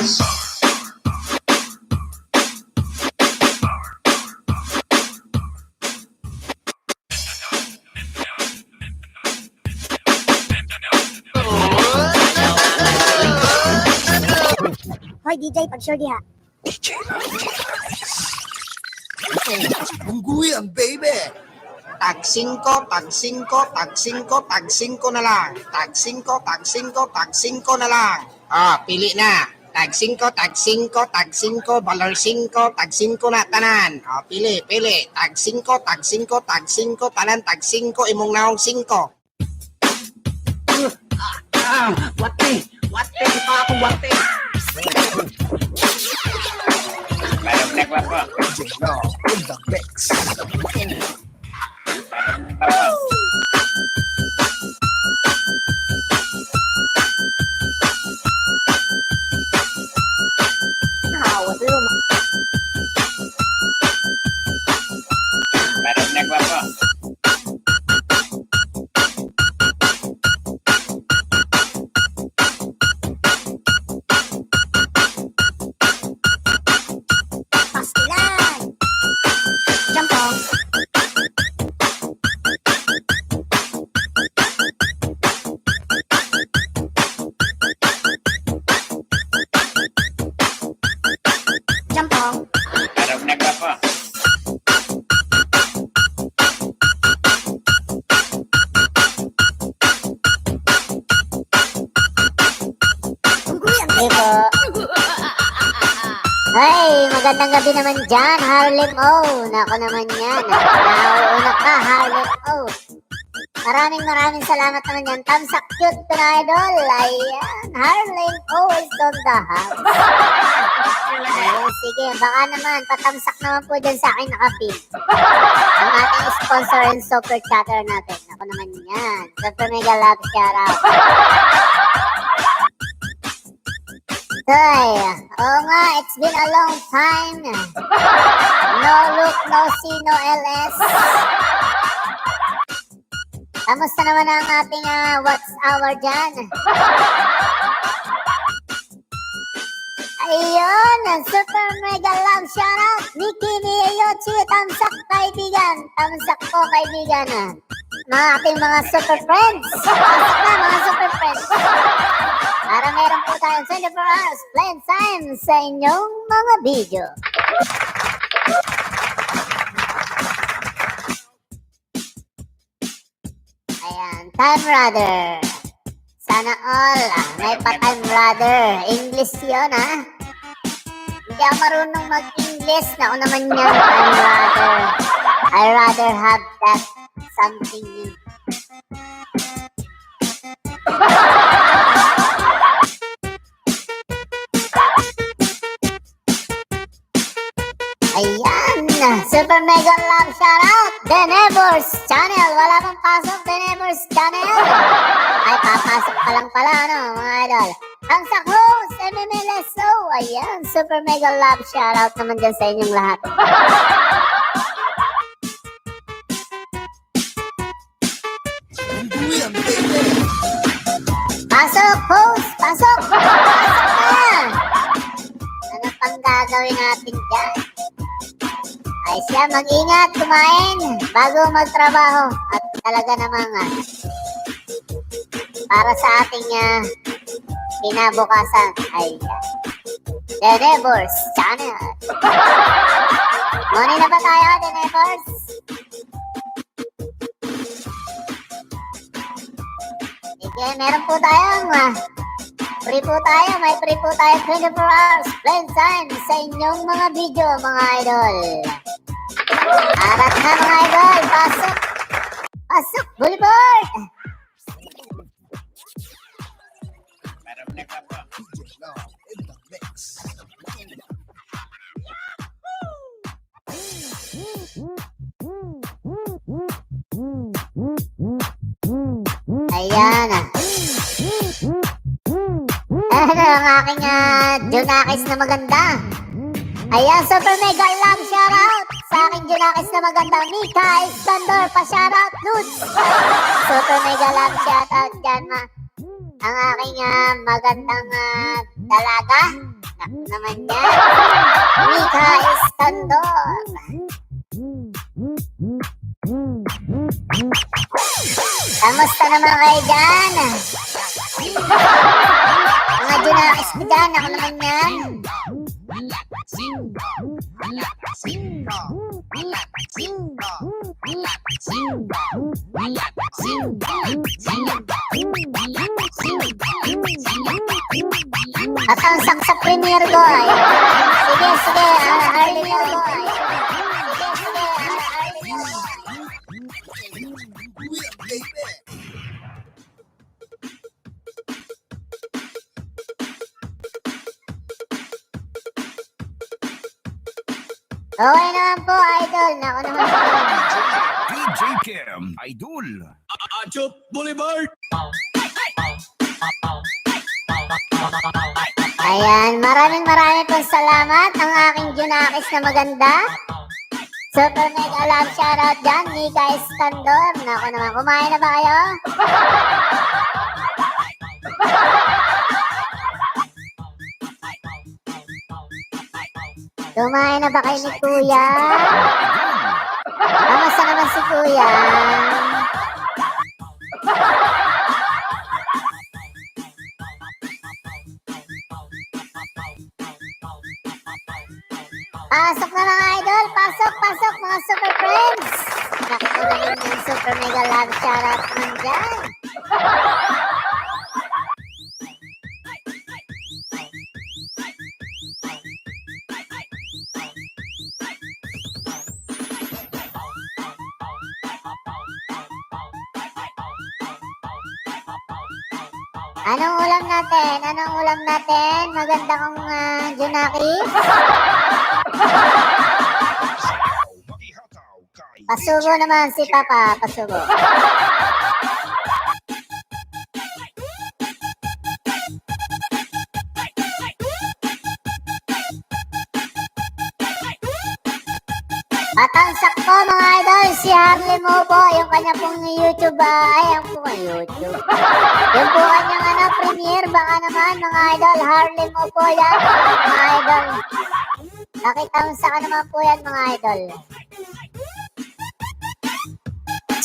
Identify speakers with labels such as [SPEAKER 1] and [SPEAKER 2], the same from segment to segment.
[SPEAKER 1] Hoy, DJ, pag-sure diha.
[SPEAKER 2] Bungguyan, baby!
[SPEAKER 3] Tag 5, tag 5, tag 5, tag 5 na lang. Tag 5, tag 5, tag 5 na lang. Pili na. Tag 5, tag 5, tag 5, valor 5, tag 5 na tanan. Pili. Tag 5, tag 5, tag 5, tanan tag 5, imong naong 5.
[SPEAKER 4] Wate pa ako, wate.
[SPEAKER 5] Mayroong nekwa po.
[SPEAKER 2] No, in the mix.
[SPEAKER 1] Hawas luma.
[SPEAKER 5] Mayroong nekwa po.
[SPEAKER 1] Pastilan. Jampong. Jampong.
[SPEAKER 5] Mayroong nekwa po.
[SPEAKER 1] Bungguyan, baby. Ay, magandang gabi naman dyan, Harlem O. Nako naman yan. Nauuna ka, Harlem O. Maraming salamat naman yan. Tamsak cute to na idol. Ayan, Harlem O is on the house. Ay, sige, baka naman, patamsak naman po dyan sa akin nakapin. Ang ating sponsor and super chatter natin. Nako naman yan. Super mega love shout out. Ay, oo nga, it's been a long time. No look, no see, no LS. Kamusta naman ang ating what's hour dyan? Ayun, super mega love shoutout. Nikki Niyochi, tamsak kaibigan. Tamsak po kaibigan. Mga ating mga super friends. Tamsak na mga super friends. Para meron po tayong 24 hours playing time sa inyong mga video. Ayan, Time Radar. Sana all, may pa-Time Radar. English yun, Hindi ako marunong mag-English. Naku naman yan, Time Radar. I rather have that something new. Ayan, super mega love shoutout, The Neighbors Channel. Wala pang pasok, The Neighbors Channel. Ay, papasok pa lang pala, mga idol. Ang host, MMLSO. Ayan, super mega love shoutout naman dyan sa inyong lahat.
[SPEAKER 2] Bungguyan, baby!
[SPEAKER 1] Pasok, host! Pasok! Pasok na! Ano pang gagawin natin dyan? Ay siya, mag-ingat, kumain bago magtrabaho. At talaga namang para sa ating kinabukasan ay The Neighbors Channel. Morning na ba tayo, The Neighbors? Sige, meron po tayong free po tayo, may free po tayo 24 hours playing time sa inyong mga video, mga idol. Arat na mga idol, pasok! Pasok, Boulevard!
[SPEAKER 5] Mayroong nekwa po.
[SPEAKER 2] No, in the mix.
[SPEAKER 1] Ayan. Ano ang aking Junakis na maganda? Ayan, super mega love shoutout sa aking Junakis na maganda. Mika Iskandar, pa-shoutout, Lutz. Super mega love shoutout dyan, ang aking magandang Dalaga? Naku naman yan. Mika Estandor. Kamusta naman kayo dyan? Mga junakis ko dyan, ako naman yan. At ang sa premier ko ay, sige, Harley mo ko ay. Sige, Harley mo.
[SPEAKER 2] Yeah, baby.
[SPEAKER 1] Okay naman po, idol. Naku naman po.
[SPEAKER 6] DJ Kim, Idol.
[SPEAKER 1] Ayan, maraming pong salamat ang aking junakis na maganda. Super mega love shoutout dyan, Mika Estandor. Naku naman, kumain na ba kayo? Kumain na ba kayo ni Kuya? Kamusta naman si Kuya? Pasok na mga idol! Pasok mga super friends! Naku naman yung super mega love shoutout naman dyan. Anong ulam natin? Maganda kong junakis. Pasubo naman si Papa, pasubo. At ang sakto mga idol, si Harley mo po, yung kanya pong YouTube, yung po YouTube. Yung po kanyang premiere, baka naman mga idol, Harley mo po yan, mga idol. Nakita mo sa naman po yan mga idol.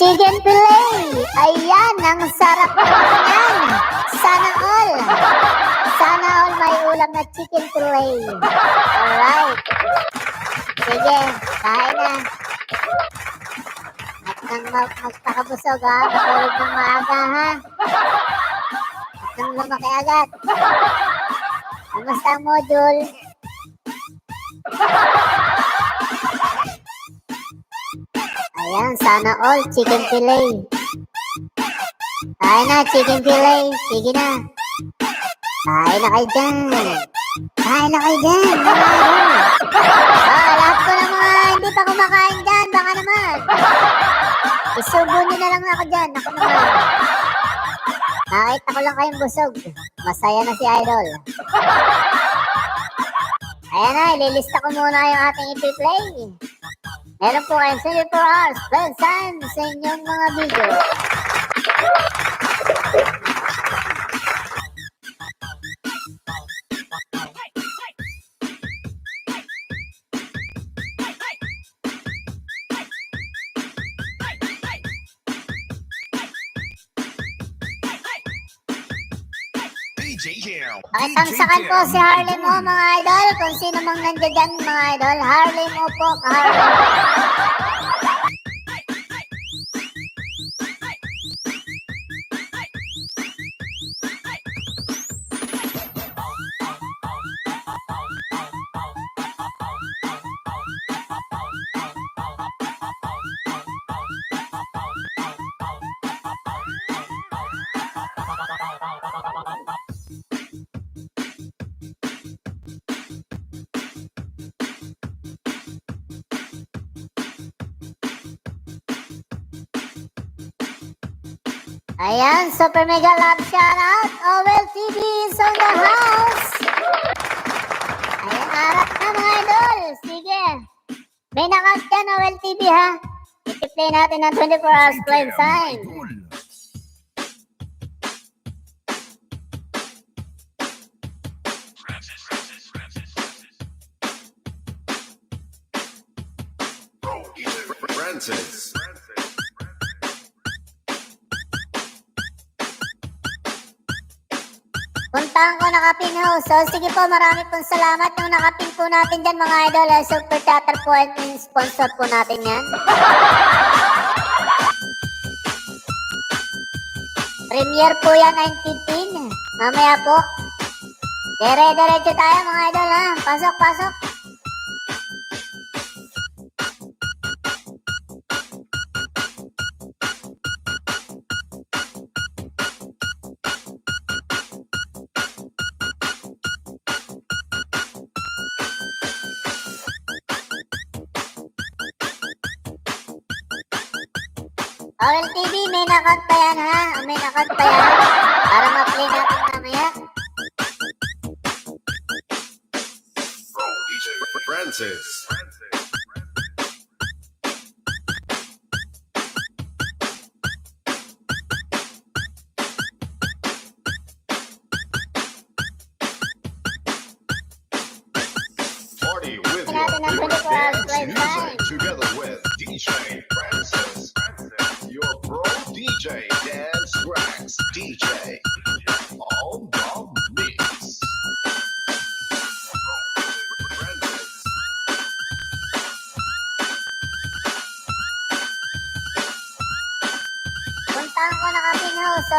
[SPEAKER 1] Chicken fillet, ayan, ang sarap naman yan. Sana all may ulam na chicken fillet. Alright. Sige, kain na. At nang magpakabusog ha, matulog ng maaga ha. At nang lumaki agad. Kamusta ang module? Ayan, sana all chicken fillet. Kain na, chicken fillet. Sige na. Kain na kayo dyan. Kain na kayo dyan, mga idol. Lahat ko ng mga hindi pa kumakain dyan, baka naman. Isubo nyo na lang ako dyan, ako naman. Nakita ko lang kayong busog. Masaya na si Idol. Ayan na, ililista ko muna yung ating i-play. Meron po kayong 24 hours, 12 time sa inyong mga video. Pakitangsakan po si Harley mo mga idol. Kung sino mang nandiyan dyan mga idol, Harley mo po, Harley. Ayan, super mega love shoutout. OWL TV is on the house. Ayan, harap na mga idol. Sige. May nakap dyan, OWL TV ha. I-play natin ng 24 hours play time.
[SPEAKER 6] Francis.
[SPEAKER 1] Puntahan ko nakapin ho. So sige po, marami pong salamat yung nakapin po natin dyan mga idol. Super Chatter po at yung sponsor po natin yan. Premiere po yan 9:15. Mamaya po. Dire-diretso tayo mga idol ha. Pasok, pasok. Owl TV, may nakant pa yan ha. May nakant pa yan. Para ma-play natin mamaya.
[SPEAKER 6] DJ Francis. Party with your
[SPEAKER 1] Natin ang 24
[SPEAKER 6] favorite
[SPEAKER 1] hours
[SPEAKER 6] dance
[SPEAKER 1] live
[SPEAKER 6] music
[SPEAKER 1] time.
[SPEAKER 6] together with DJ Francis. Your pro DJ dance tracks DJ. All the mix. Francis.
[SPEAKER 1] Puntahan ko nakapin ho. So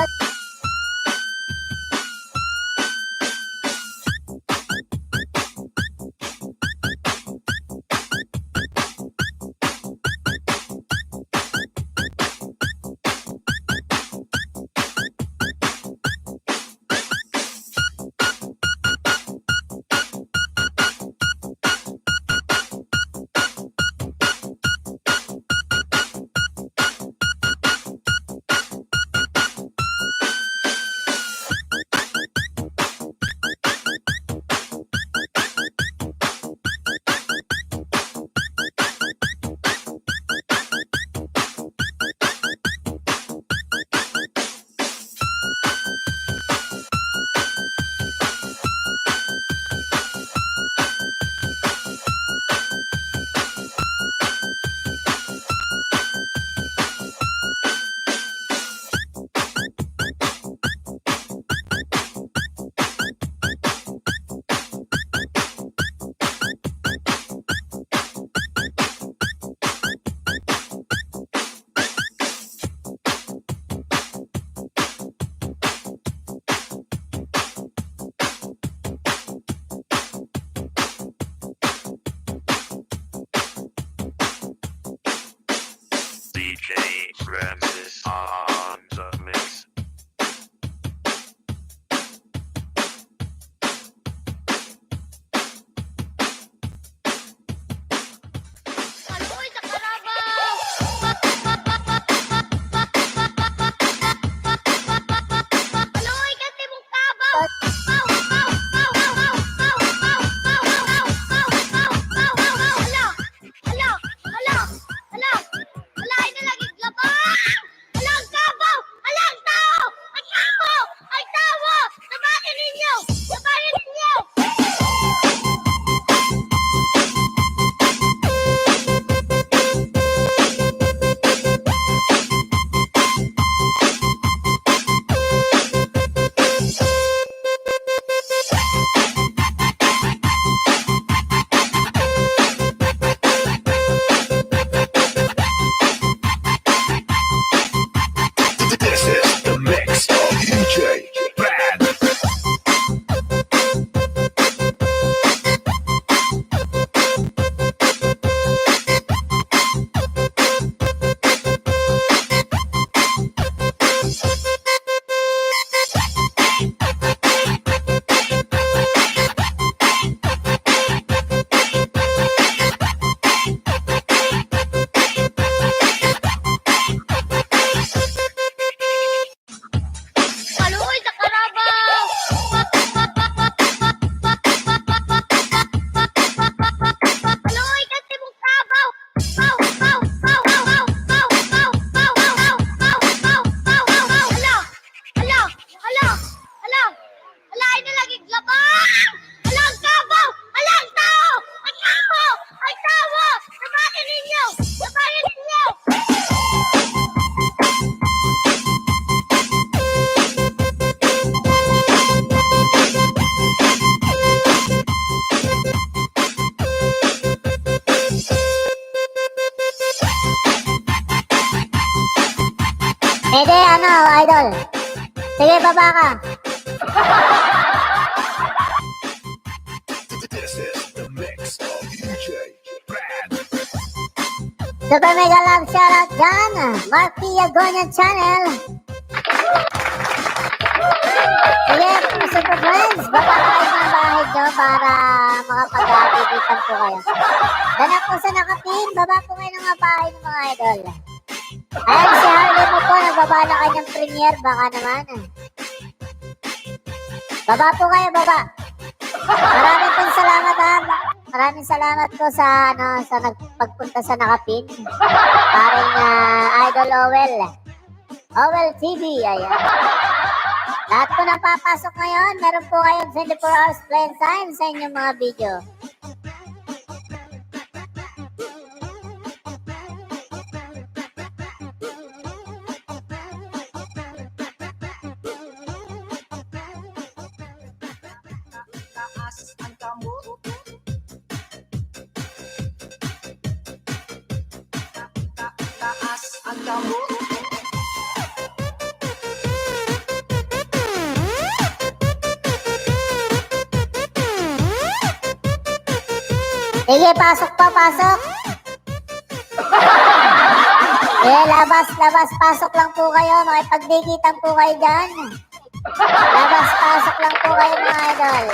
[SPEAKER 7] DJ Francis on the mix.
[SPEAKER 8] Aluy sa karabaw! Aluy kasi mong kabaw! Hala! Hala! Hala! Hala! Hala! Hala! Ay na lagi labang! Hala ka!
[SPEAKER 1] Pwede, ano, idol. Sige, baba ka.
[SPEAKER 6] This is the mix of DJ Brand.
[SPEAKER 1] Super mega love shoutout dyan. Mark P. Agonian Channel. Sige, super friends. Baba kayo ng bahay nyo para makapag-abibitan po kayo. Dala po sa nakapin. Baba po kayo ng mga bahay ng mga idol. Ayan, si Harley mo po. Nagbaba na kanyang premiere. Baka naman. Baba po kayo, baba. Maraming pong salamat ha. Maraming salamat po sa sa nagpagpunta sa nakapin. Paring Idol Owel. Owel TV, ayan. Lahat po na papasok ngayon, meron po kayong 24 hours playing time sa inyong mga video. Sige, pasok pa, pasok. Labas, pasok lang po kayo. Makipagdikitan po kayo dyan. Labas, pasok lang po kayo mga idol.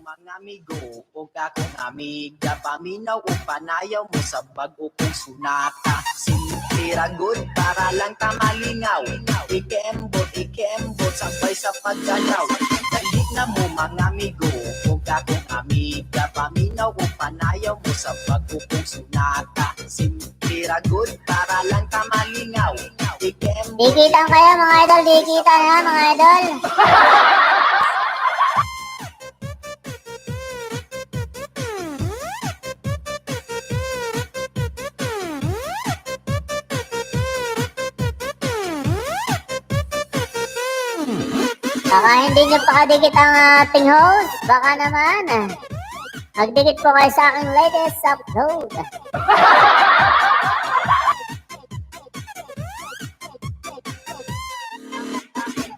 [SPEAKER 4] Mga amigo, o kakong amiga, paminaw o panayaw mo sa bago kong sunata. Sinitira good para lang tamalingaw. Ikembot, sabay sa paggalaw. Dali na mo mga amigo, o kakong amiga, paminaw o panayaw mo sa bago kong sunata. Sinitira good para lang tamalingaw.
[SPEAKER 1] Dikitan kayo mga idol, dikitan ha mga idol. Baka hindi nyo pakadikit ang ating host. Baka naman. Magdikit po kayo sa aking latest upload.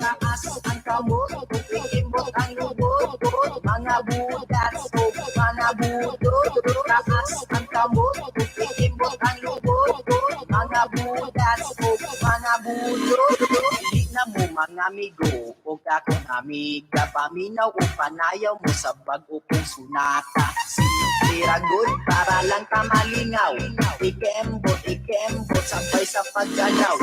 [SPEAKER 4] Taas ang kamot, ikimot ang lubot, mga budas o mga budot. Taas ang kamot, ikimot ang lubot, mga budas o mga budot. Hindi na mo mga amigo, o kakong amiga, paminaw o panayaw mo sa bago kong sunata. Sinitira good para lang tamalingaw. Ikembot, sabay sa paggalaw.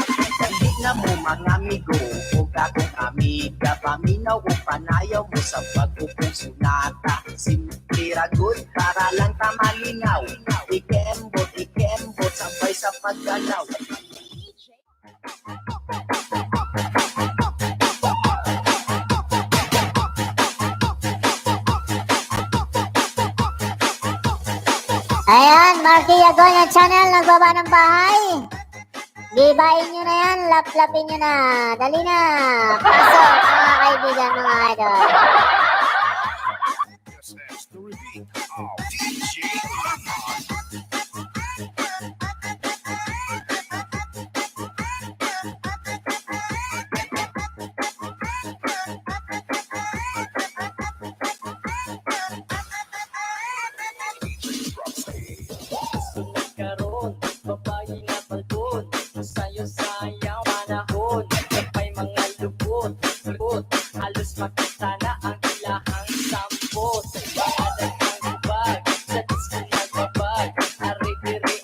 [SPEAKER 4] Hindi na mo mga amigo, o kakong amiga, paminaw o panayaw mo sa bago kong sunata. Sinitira good para lang tamalingaw. Ikembot, sabay sa paggalaw.
[SPEAKER 1] Ayan, Marky Agonia Channel, nagbaba ng bahay. Gibain nyo na yan, laplapin nyo na. Dali na, pasok mga kaibigan, mga idol.
[SPEAKER 6] This is the repeat of DJ Armand.
[SPEAKER 4] Karon, babae na pagod, sayo-sayaw manahon, may mga lubot, halos makita na ang ilahang sampot. Paadag ng lubag, sa disco nagbabag, ari-diri,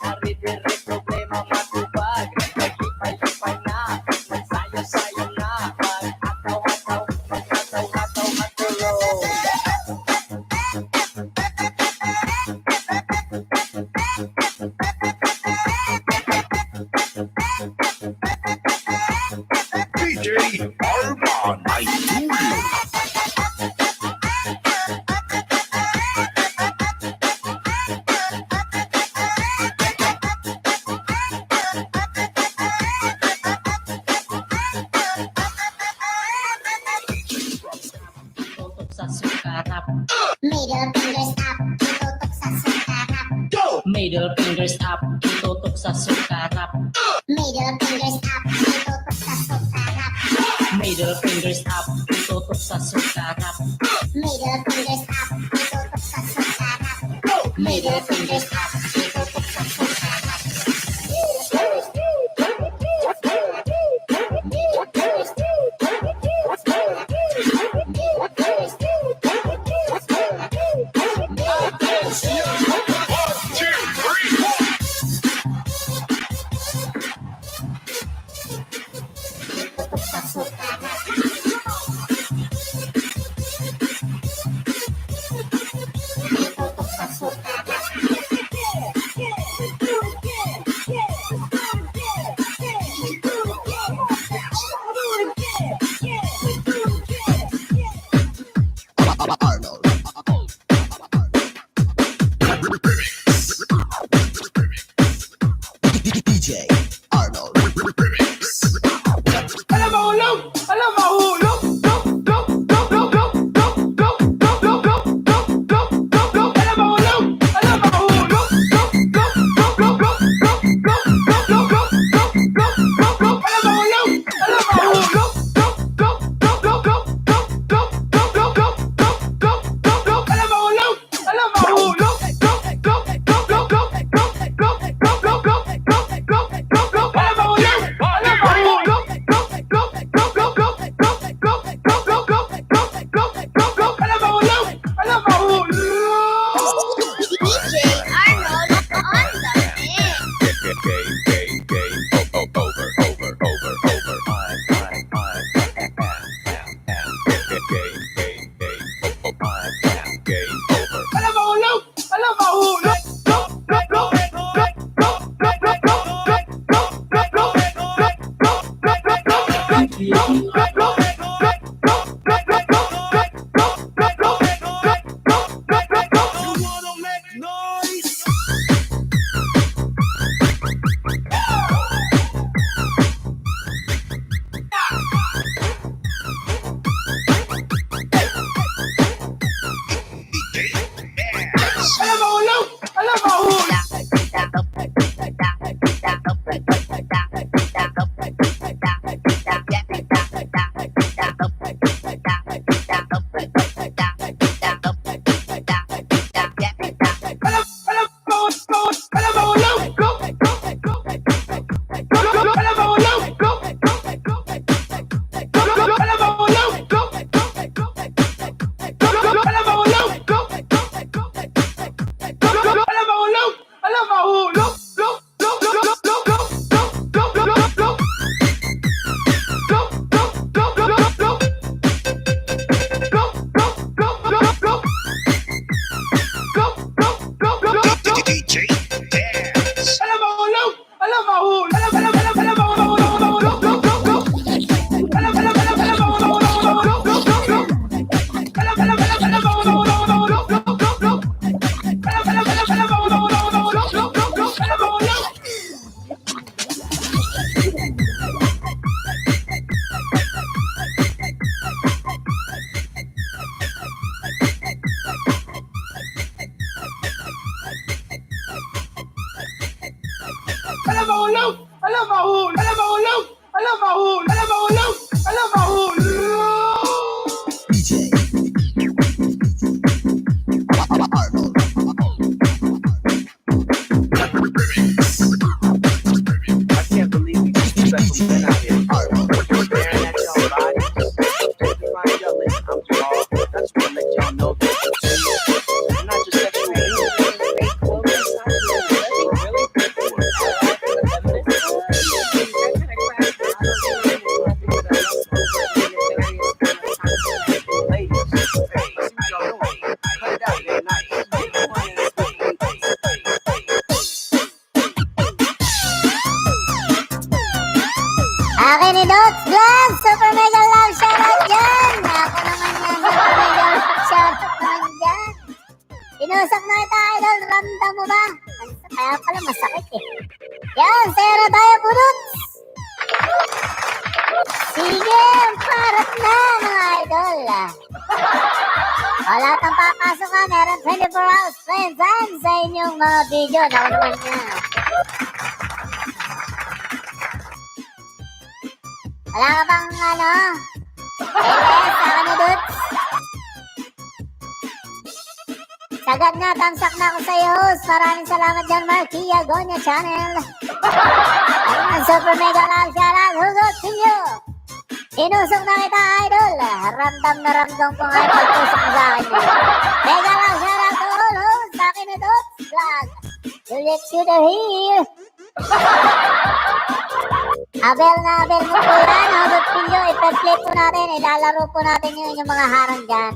[SPEAKER 4] problema matubag. Maglipay-lipay na, magsayo-sayo na, mag-ataw-ataw, aturo.
[SPEAKER 6] DJ Armand, I do you.
[SPEAKER 4] Tutok sa sukarap.
[SPEAKER 1] Middle fingers up, tutok sa sukarap.
[SPEAKER 9] Middle fingers up, itutok sa sukarap.
[SPEAKER 1] Middle fingers up, itutok sa sukarap.
[SPEAKER 9] Middle fingers up, itutok sa sukarap.
[SPEAKER 1] Middle fingers up, itutok sa sukarap. Middle fingers up, itutok sa sukarap.
[SPEAKER 2] Arnold. DJ Arnold. DJ Arnold.
[SPEAKER 4] I can't believe we just special men out here. Staring at y'all bodies. Find y'all, listen, I'm tall. I just wanna let y'all know that I'm not just sexual being.
[SPEAKER 1] Akin ni Dots Vlog, super mega love shoutout dyan. Ako naman yan, super mega love shoutout naman dyan. Tinusok na kita, idol, ramdam mo ba? Kaya pala masakit eh. Yan, saya na tayo, Budots. Sige, parat na mga idol. Lahat ng papasok ka, meron 24 hours friends time sa inyong mga video. Ako naman yan. Wala ka bang LS, ako na dudes. Sagad na, tamsak na ako sa iyo, host. Maraming salamat dyan, Marquia Gonya Channel. Ayun, super mega lang shoutout, hugot sinyo. Inusok na kita, idol. Ramdam na ramdam ko nga yung pagtusok mo sa akin. Mega lang shoutout to all, host. Sa akin na dudes, vlog. Juliet Shooter here. Abel na Abel mo po yan, hugot sinyo. Ipa-play po natin, ilalaro po natin yung mga harang dyan.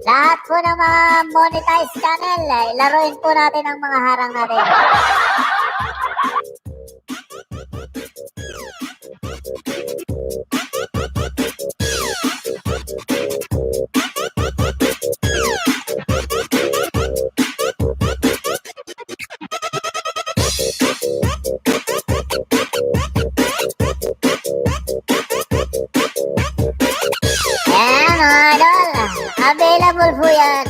[SPEAKER 1] Lahat po ng mga monetized channel, laruin po natin ang mga harang natin. Ayan mga idol, available po yan.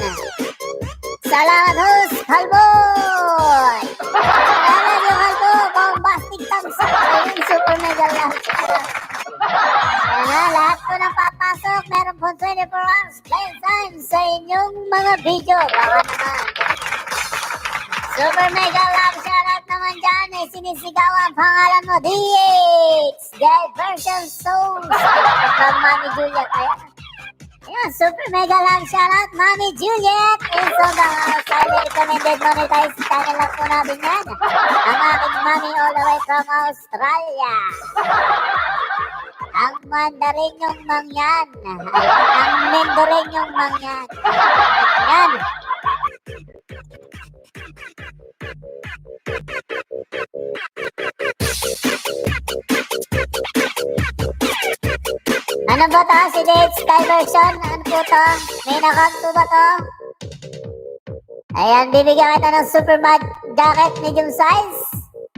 [SPEAKER 1] Salamat host, Halboy! Salamat yung Halbo, bombastic thumbs up. Ayun, super mega love. Ayan na, lahat po ng papasok, meron po 24 hours play time sa inyong mga video. Baka naman. Super mega love shoutout naman dyan. Sinisigaw ang pangalan mo, DX! Diversion Souls! From Mami Juliet. Ayan, super mega love shoutout, Mami Juliet! It's on the house. Highly recommended monetized channel lang po natin yan. Ang aking mami all the way from Australia. Ang Mandarenyong Mangyan. Ayan, ang Mendorenyong Mangyan. Ayan. Ano ba to? Si Dates Diversion? Ano po to? May nakanto ba to? Ayan, bibigyan kita ng super mad jacket medium size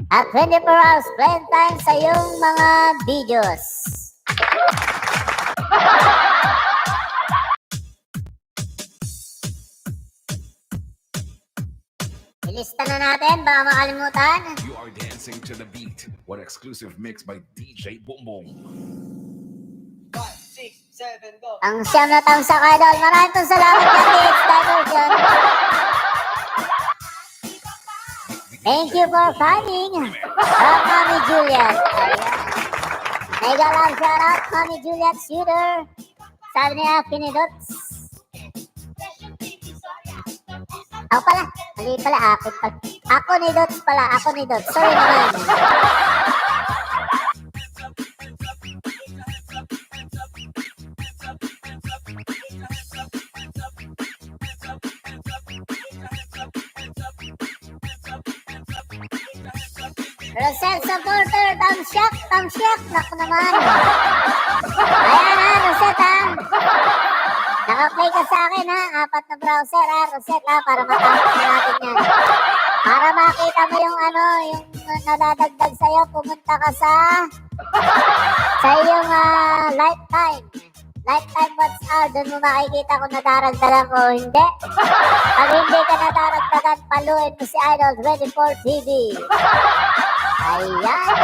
[SPEAKER 1] at 24 hours playing time sa iyong mga videos. Ilista na natin, baka makalimutan.
[SPEAKER 6] You are dancing to the beat. What exclusive mix by DJ Boom Boom.
[SPEAKER 4] 5, 6, 7, go.
[SPEAKER 1] Ang siyam na tamsak idol. Maraming pong salamat dyan, Dates Diversion. Thank you for coming. From Mami Juliet. Ayan. Mega love shoutout, Mami Juliet Shooter. Sabi niya, Pinidots. Ako pala. Mali pala, ako pala. Ako ni Dots pala. Ako ni Dots. Sorry naman. Rosel supporter, tamsyak. Naku naman. Ayan ha, Rosette ha. Naka-play ka sa akin ha. 4 na browser ha, Rosette ha, para matapos natin yan. Para makita mo yung yung nadadagdag sa'yo, pumunta ka sa iyong lifetime. Lifetime what's all, doon mo makikita kung nadaragdagan o hindi. Pag hindi ka nadaragdagan, paluin mo si Idol 24 TV. Ayan.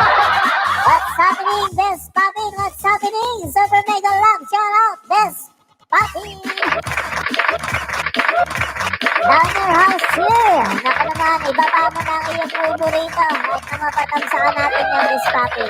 [SPEAKER 1] What's happening, Best Papi? What's happening? Super mega love, shout out, Best Papi. Down your house here. Naku naman, ibaba mo na ang iyong ubo rito. Kahit na mapatamsakan natin yung Best Papi.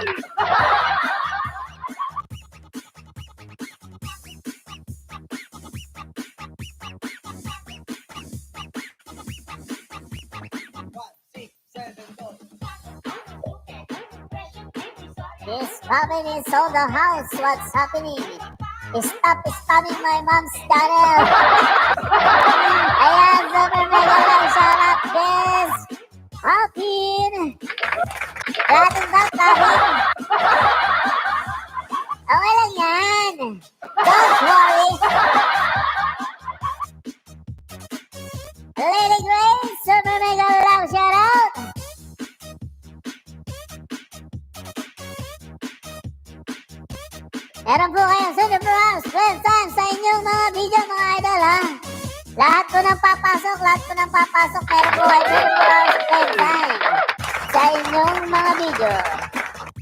[SPEAKER 1] This Robin is on the house. What's happening? Stop spamming my mom's channel. Ayan, super mega lang. Shout out, guys. Robin. Dating back, Robin. Okay lang yan. Don't worry. Lady Grace, super mega lang. Shout out. Meron po kayong 24 hours playtime sa inyong mga video mga idol ha. Lahat po nang papasok, meron po kayo 24 hours playtime sa inyong mga video.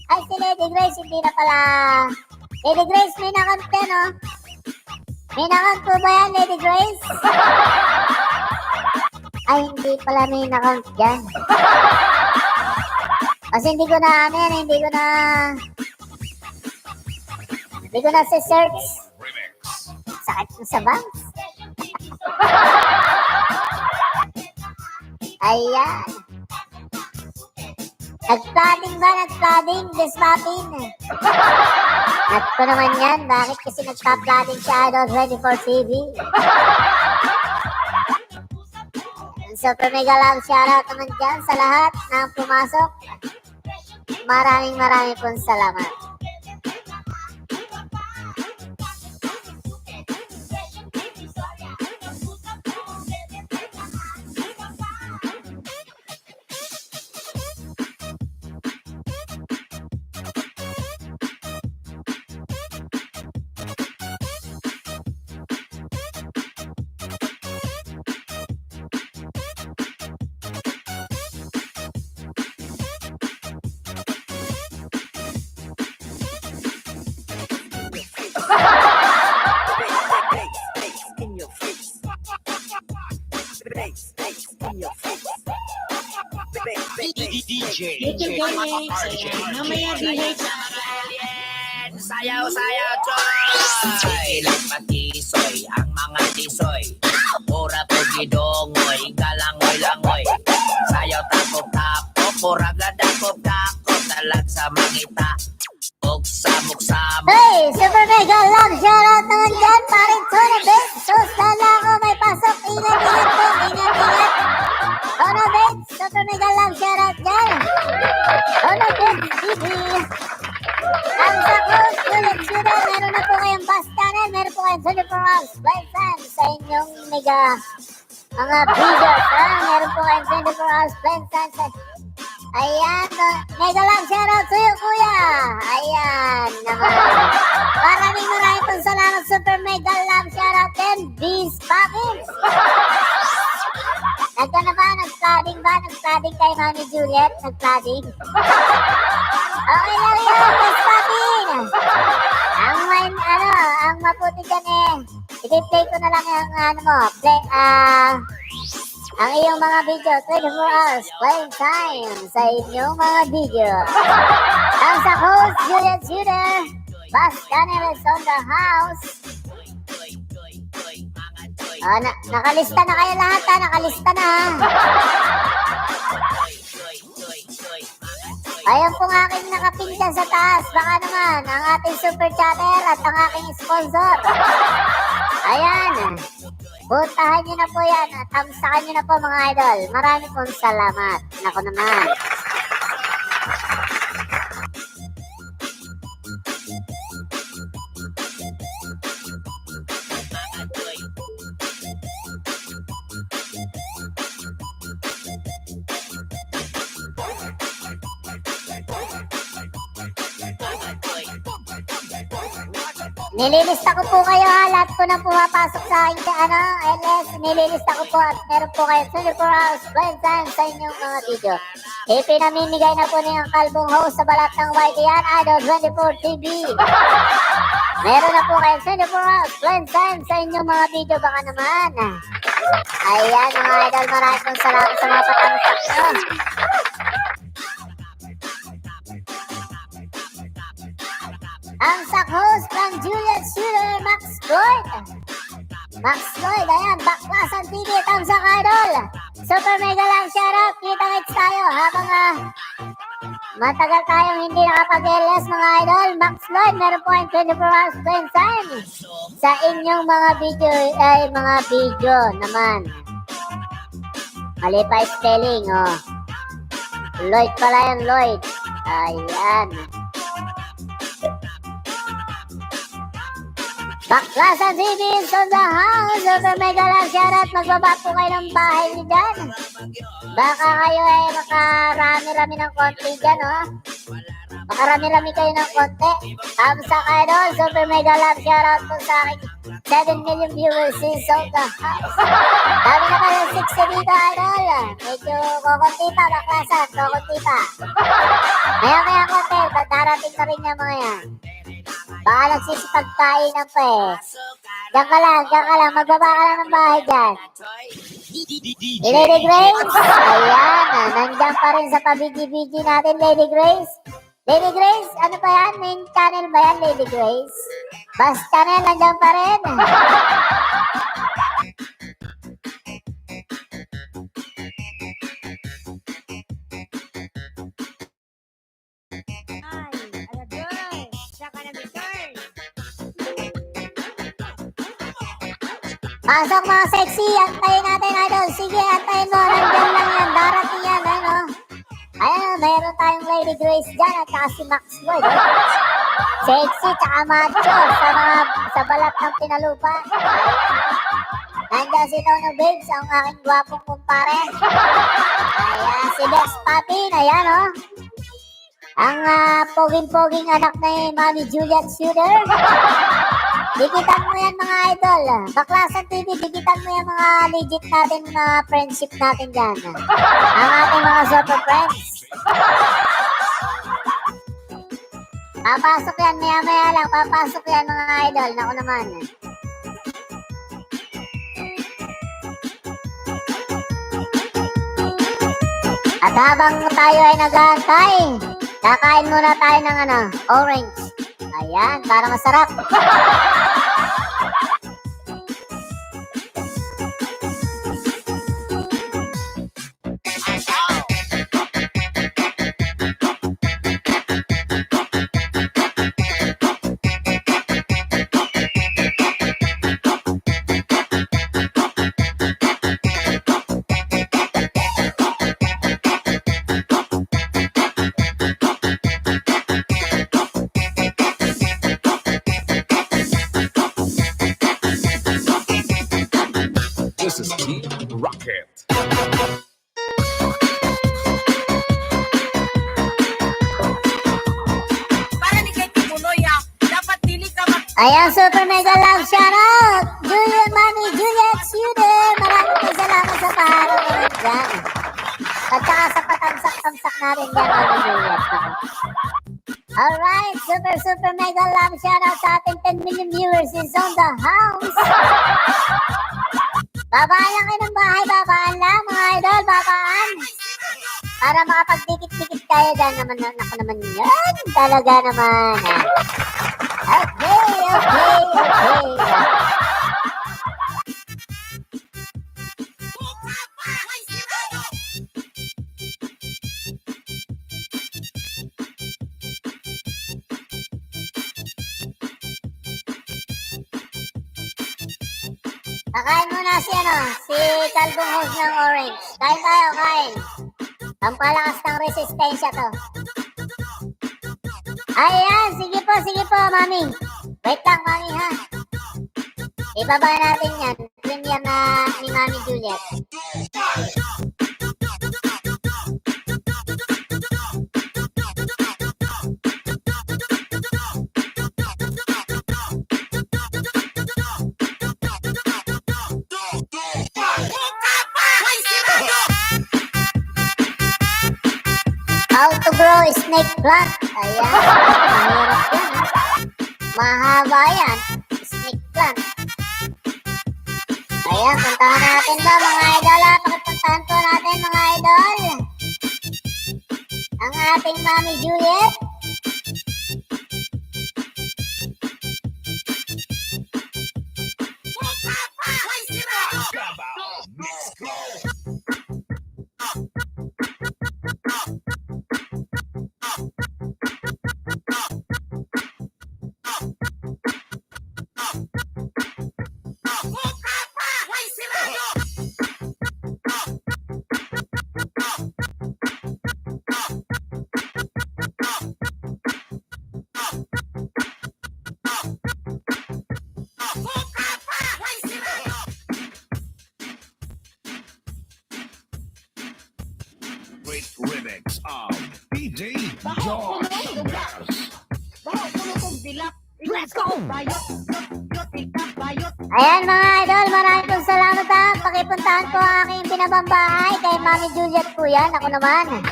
[SPEAKER 1] Ay, si Lady Grace, hindi na pala. Lady Grace, may nakant ka, no? May nakant po ba yan, Lady Grace? Ay, hindi pala may nakant dyan. Kasi hindi ko na si-search. Sakit mo sa bangs. Ayan. Nag-flooding, Desmapin. At ko naman yan, bakit kasi nagka-flooding si Idol 24 TV? Super mega love shoutout naman dyan sa lahat na pumasok. Maraming pong salamat.
[SPEAKER 9] YouTube gaming. Mamaya DH.
[SPEAKER 4] Sayaw, choy! Ilang patisoy, ang mga tisoy. Pura po gidongoy, galangoy-langoy. Sayaw tapok-tapok, purag ladakop-dakop. Talag sa mangita, buksa-buksa.
[SPEAKER 1] Hey, super mega love shoutout naman dyan, paring Tony Bates. Sus, lala ko may pasok. Ingat po, ingat. Tony Bates, super mega love shoutout dyan. Tony Bates TV. Ang sakos, sulit-sulit, meron na po kayong bus channel, meron po kayong 24 hours playtime sa inyong mega mga videos, ha? Meron po kayong 24 hours playtime sa... Ayan, mega love shoutout to you, kuya. Ayan naman. Maraming pong salamat, super mega love shoutout din, Bees Poppins. Nag-flooding kay Mami Juliet? Nag-flooding? Okay lang yun, Bees Poppins. Ang maputi dyan i-play ko na lang yung ang iyong mga video, 24 hours playing time sa inyong mga video. Ang sa host, Juliet Shooter, Bus Channel is on the house. Nakalista na kayo lahat ha, nakalista na ha. Ayun pong aking nakapin dyan sa taas, baka naman ang ating super chatter at ang aking sponsor. Ayan. Puntahan nyo na po yan at tamsakan nyo na po mga idol. Marami pong salamat. Nako naman. Nililista ko po kayo ha, lahat po na pumapasok sa akin LS, nililista ko po at meron po kayo 24 hours playtime sa inyong mga video. Ipinamimigay na po niyang kalbong host sa balat ng YTN Idol 24 TV. Meron na po kayo 24 hours playtime sa inyong mga video, baka naman. Ayan mga idol, maraming pong salamat sa mga patamsak nyo. Ang host from Juliet Shooter, Max Lloyd, ayan, Baklasan TV, tamsak idol. Super mega lang shoutout, kita-kits tayo habang matagal tayong hindi nakapag-LS mga idol. Max Lloyd, meron po ang 24 hours playtime sa inyong mga video naman. Mali pa spelling, Lloyd pala yan, Lloyd. Ayan. Baklasan TV is on the house. Super mega lang shoutout. Magbaba po kayo ng bahay niyo dyan. Baka kayo makarami-rami ng konti dyan, Baka makarami-rami kayo ng konti. Thumbs up, idol. Super mega love shoutout po sa aking 7 million viewers in Sold the House. Dami na kayo 60 dito, idol. Medyo kukunti pa, baklasan. Kukunti pa. Maya-maya konti, darating na rin yung mga yan. Baka nagsisipagkainan pa eh. Diyan ka lang. Magbaba ka lang ng bahay dyan. Lady Grace, ayan, nandiyan pa rin sa pabigi-bigi natin, Lady Grace. Lady Grace, ano pa yan? Main channel ba yan, Lady Grace? Bus channel, nandiyan pa rin. Pasok mga sexy, antayin natin, idol. Sige, antayin mo. Nandiyan lang yan. Darating yan, ano? Ayan, mayroon tayong Lady Grace dyan at saka si Max Boy. Sexy, tsaka macho sa balat ng pinalupa. Nandiyan si Tono Babes, ang aking gwapong kumpare. Ayan, si Bex Papin, ayan, oh. Ang poging-poging anak ni Mami Juliet Shooter. Dikitan mo yan mga idol. Baklasan TV, dikitan mo yan mga legit natin mga friendship natin dyan. Ang ating mga super friends. Papasok yan, maya-maya lang. Papasok yan mga idol. Naku naman. At habang tayo ay nag-aantay, kakain muna tayo ng orange. Ayan, para masarap.
[SPEAKER 6] This is Team Rocket.
[SPEAKER 1] Ayan, super mega love shoutout! Mami Juliet Shooter! Maraming salamat sa paharo naman dyan. At saka sa patamsak-tamsak natin dyan, Mami Juliet. Alright, super mega love shoutout sa ating 10 million viewers is on the house. Babaan lang kayo ng bahay, babaan lang mga idol, babaan. Para makapagdikit-dikit tayo dyan naman, ako naman yan, talaga naman. Okay. Kakain muna si Kalbong host ng orange. Kain tayo, kain. Ang palakas ng resistensya to. Ayan, sige po, mami. Wait lang, mami, ha. Ibaba natin yan. Premiere na ni Mami Juliet. How to grow a snake plant. Ayan. Mahirap yan. Mahaba yan. Snake plant. Ayan, puntahan natin ba mga idol? Pakipuntahan po natin mga idol. Ang ating Mami Juliet.
[SPEAKER 6] Great remix of DJ George.
[SPEAKER 1] Ayan mga idol, maraming pong salamat ha. Pakipuntahan po ang aking pinabambahay kay Mami Juliet po yan. Ako naman.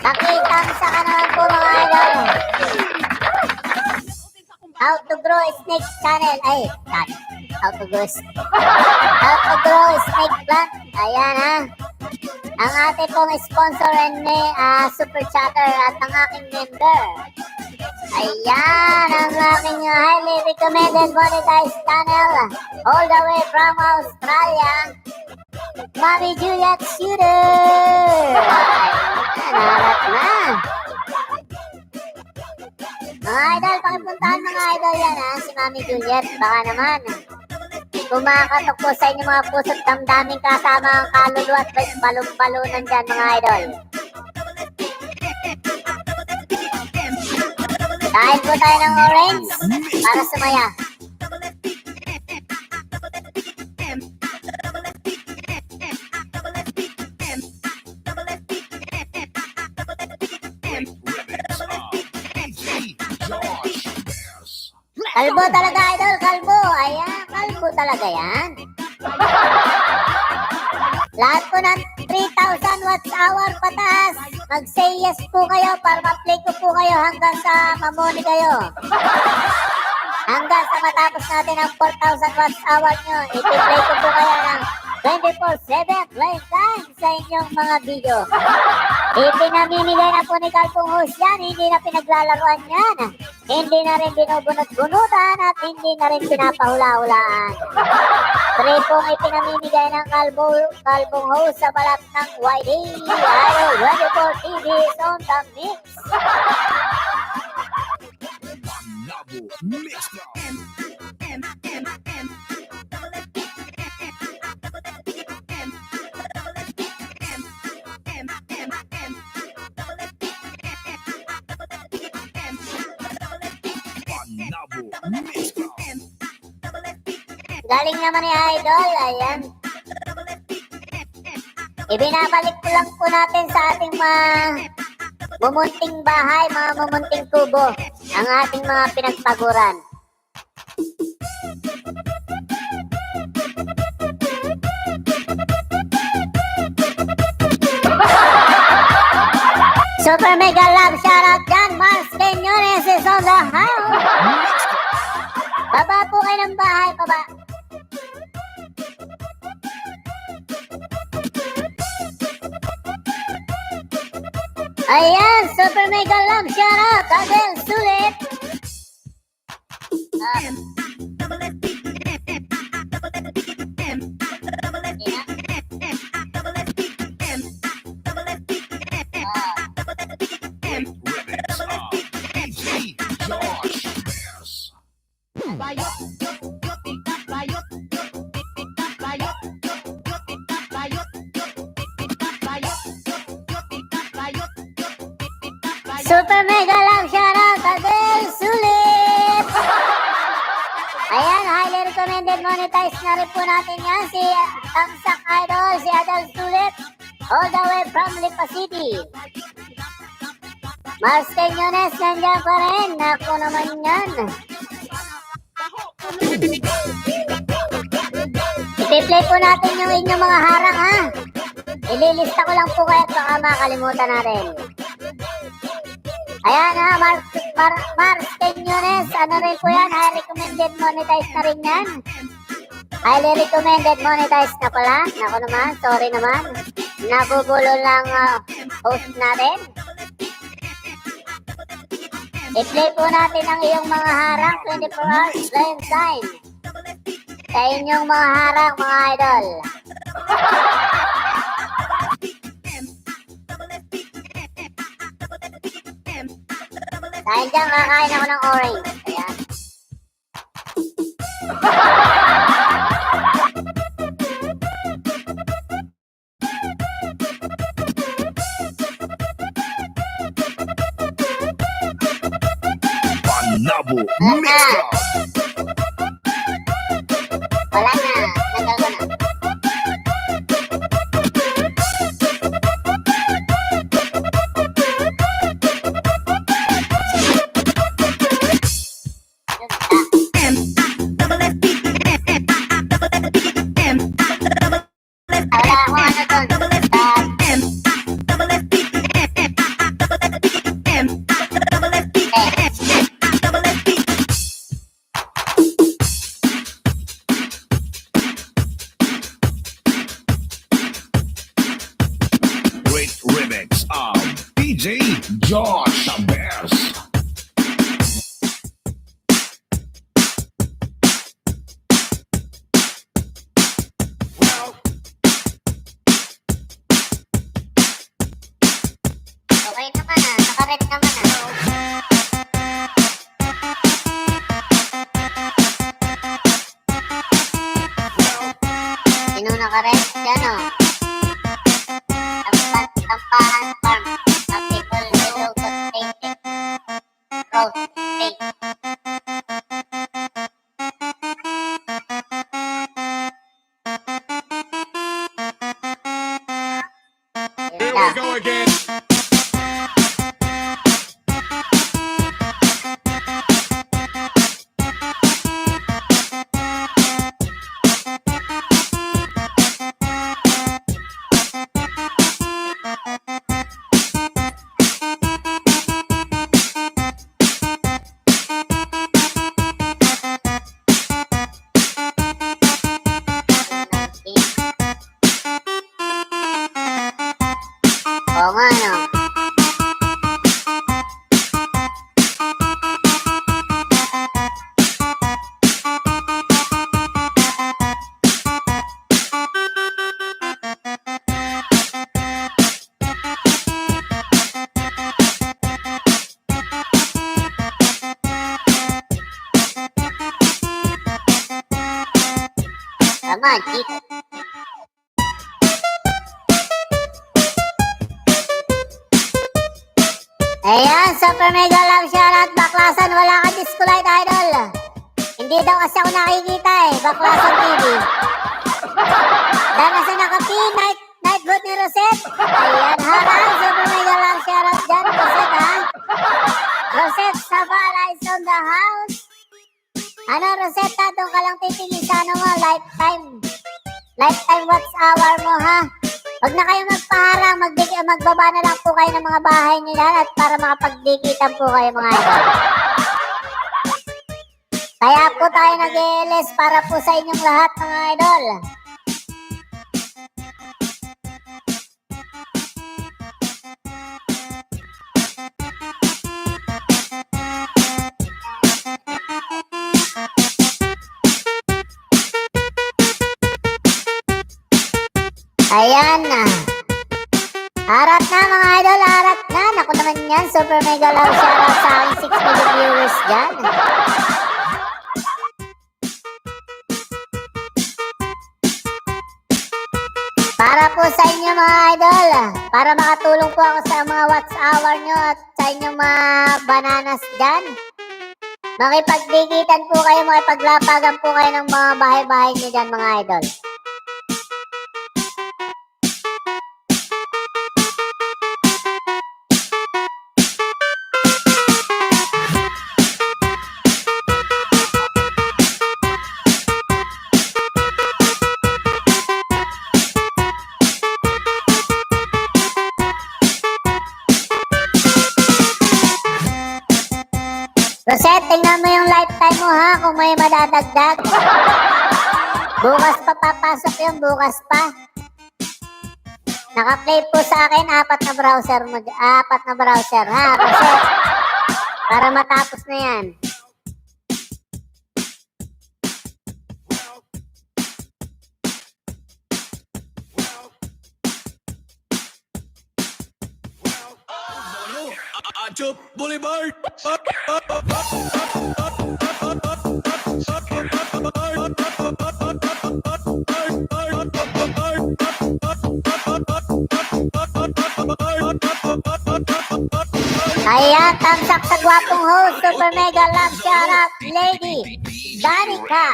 [SPEAKER 1] Pakitang sa naman po mga idol. How to grow a snake channel. Ay, how to grow snake plant. Ayan ha. Ang ating pong sponsor and super chatter at ang aking member. Ayan ang aking highly recommended monetized channel all the way from Australia. Mami Juliet Shooter. Ayan, harap na. Mga idol, pakipuntahan mga idol yan ha, si Mami Juliet. Baka naman kumakatok po sa inyo mga puso't damdaming kasama ang kaluluwa at balong-balunan dyan mga idol. Kain po tayo ng orange para sumaya. Kalbo talaga idol, kalbo. Ayan, kalbo talaga yan. Lahat po ng 3,000 watts hour pataas. Mag-say yes po kayo para ma-play ko po kayo hanggang sa mamoni kayo. Hanggang sa matapos natin ang 4,000 watts hour nyo. I-play ko po kayo ng 24/7 playing time sa inyong mga video. Ipinamimigay na po ni Kalpong Host yan. Hindi na pinaglalaruan yan. Hindi na rin binubunot-bunutan at hindi na rin pinapahula-hulaan. Free pong ipinamimigay ng Kalpong Host sa balat ng YD. Idol 24 TV is on the mix. Galing naman ni Idol, ayan. Ibinabalik ko lang po natin sa ating mga mumunting bahay, mga mumunting kubo, ang ating mga pinagpaguran. Super mega love shoutout dyan, Mars Peñones is on the house. Baba po kayo ng bahay, baba. Ayan, super mega love shoutout, Adel Sulit. Super mega love shoutout, Adel Sulit. Ayan, highly recommended monetized na rin po natin yan. Si Tamsak Idol, si Adel Sulit, all the way from Lipa City. Mars Peñones, nandiyan pa rin. Ako naman yan. I-play po natin yung inyong mga harang ha. Ililista ko lang po kayo at baka makalimutan natin. Ayan ha, Mars Peñones, ano rin po yan, highly recommended monetized na rin yan. Highly recommended monetized na pala. Naku naman, sorry naman. Nabubulo lang host natin. I-play po natin ang iyong mga harang 24 hours playing time. Sa inyong mga harang, mga idol. Dahil dyan, kakain ako ng orange. Ayan.
[SPEAKER 6] Panabo
[SPEAKER 1] Wala
[SPEAKER 6] Mix
[SPEAKER 1] na. Wala na. Nagal ko na. Wala akong ano doon.
[SPEAKER 6] Great remix of DJ Josh Bears.
[SPEAKER 1] Okay naman ah. Nakaret naman ah. Sino nakaret? Yan o. Tampahan Farm. Tropical Willow Tainted. Rose Tape. Here we go again. Oo nga, no? Tama, Chico. Ayan, super mega love shoutout, Baklasan, wala ka disco light, idol. Hindi daw kasi ako nakikita eh, Baklasan TV. Dahil nasa naka-pin, night vote ni Rosette. Ayan, harang, super mega love shoutout dyan, Rosette ha. Rosette Sabala is on the house. Ano, Rosette, doon ka lang titingin sa ano mo, lifetime watch hour mo ha. Huwag na kayo magpaharang, magbaba na lang po kayo ng mga bahay nila at para makapagdikitan po kayo mga idol. Kaya po tayo nag-ELS para po sa inyong lahat mga idol. Ayan na. Harap na mga idol, harap na. Naku naman yan, super mega love shoutout sa aking 6 million viewers dyan. Para po sa inyo mga idol, para makatulong po ako sa mga watch hour nyo at sa inyong mga bananas dyan. Makipagdikitan po kayo, makipaglapagan po kayo ng mga bahay-bahay nyo dyan mga idol. Rosette, tingnan mo yung lifetime mo ha, kung may madadagdag. Bukas pa papasok yung bukas pa. Naka-play po sa akin, 4 na browser ha, Rosette. Para matapos na yan.
[SPEAKER 6] Boulevard.
[SPEAKER 1] Kaya tamsak sa gwapong host, super mega love shoutout, Lady Danica.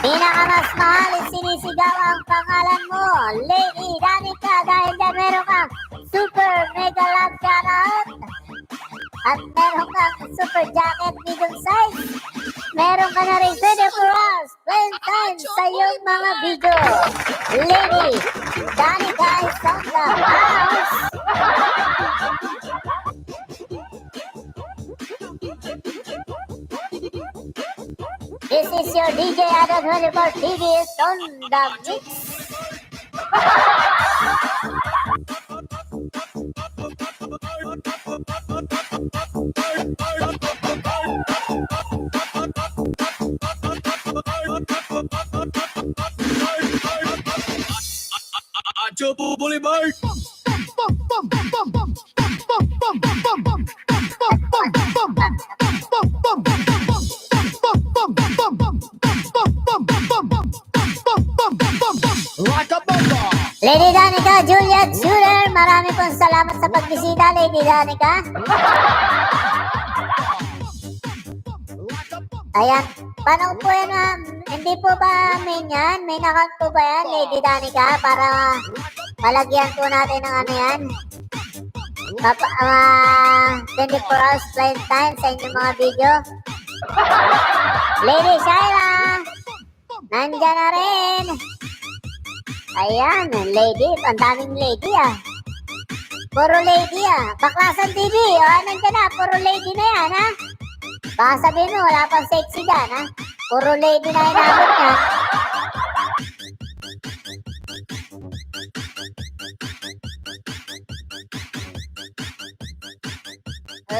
[SPEAKER 1] Pinakamas mahal, sinisigaw ang pangalan mo, Lady Danica, dahil dyan meron kang super mega love shoutout. At meron kang super jacket medium size. Meron ka na rin 24 hours playing time sa iyong mga video. Lady Danica is on the house. This is your DJ Adam 24 TV is on the mix. Lady Danica, Juliet Shooter, marami pong salamat sa pagbisita, Lady Danica. Ayan, paano po yan, ma'am? Hindi po ba main yan? Main account po ba yan, Lady Danica? Para malagyan po natin ng ano yan? 24 hours playing time sa inyong mga video. Lady Shaira, nandyan na rin. Ayan, lady. Ang daming lady ah. Puro lady ah. Baklasan TV. Nandiyan na. Puro lady na yan ha. Baka sabihin mo, wala pang sexy dyan ha. Puro lady na inabot niya.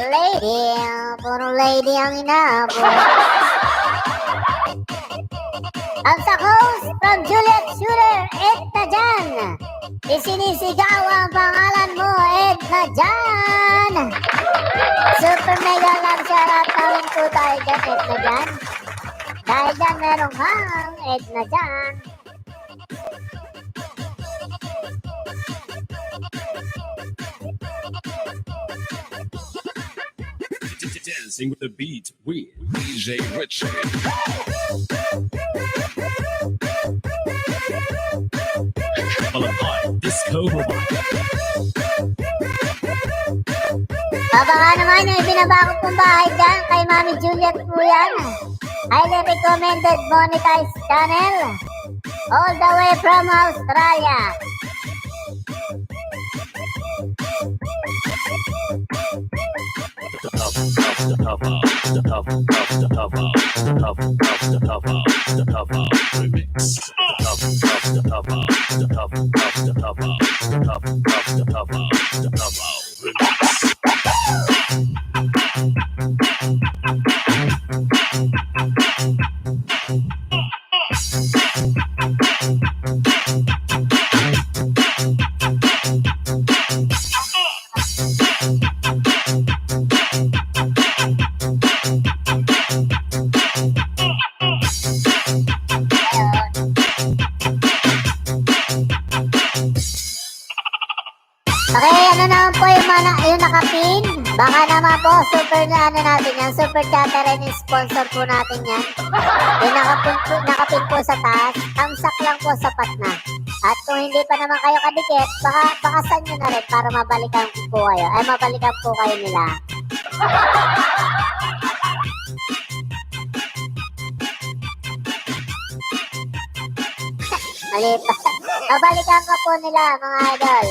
[SPEAKER 1] Lady. Puro lady ang inabot. Ang sa host from Juliet Shooter, Ed na dyan. Isinisigaw ang pangalan mo, Ed na dyan. Super mega love shoutout namin po tayo dyan, Ed na dyan. Dahil dyan merong hang, Ed na dyan.
[SPEAKER 6] Dancing with the beat with DJ Richard. Disco Robot.
[SPEAKER 1] Baka naman yung ibinabakot kong bahay dyan kay Mami Juliet po yan. Highly recommended monetized channel. All the way from Australia. Okay, ano naman po yung nakapin? Baka naman po, super na ano natin yan, super chatter and sponsor po natin yan. Yung nakapin po sa taas, thumbs up lang po sapat na. At kung hindi pa naman kayo kadikit, baka saan nyo na rin para mabalikan po kayo. Ay, mabalikan po kayo nila. Mali pa. Mabalikan ka po nila, mga idol.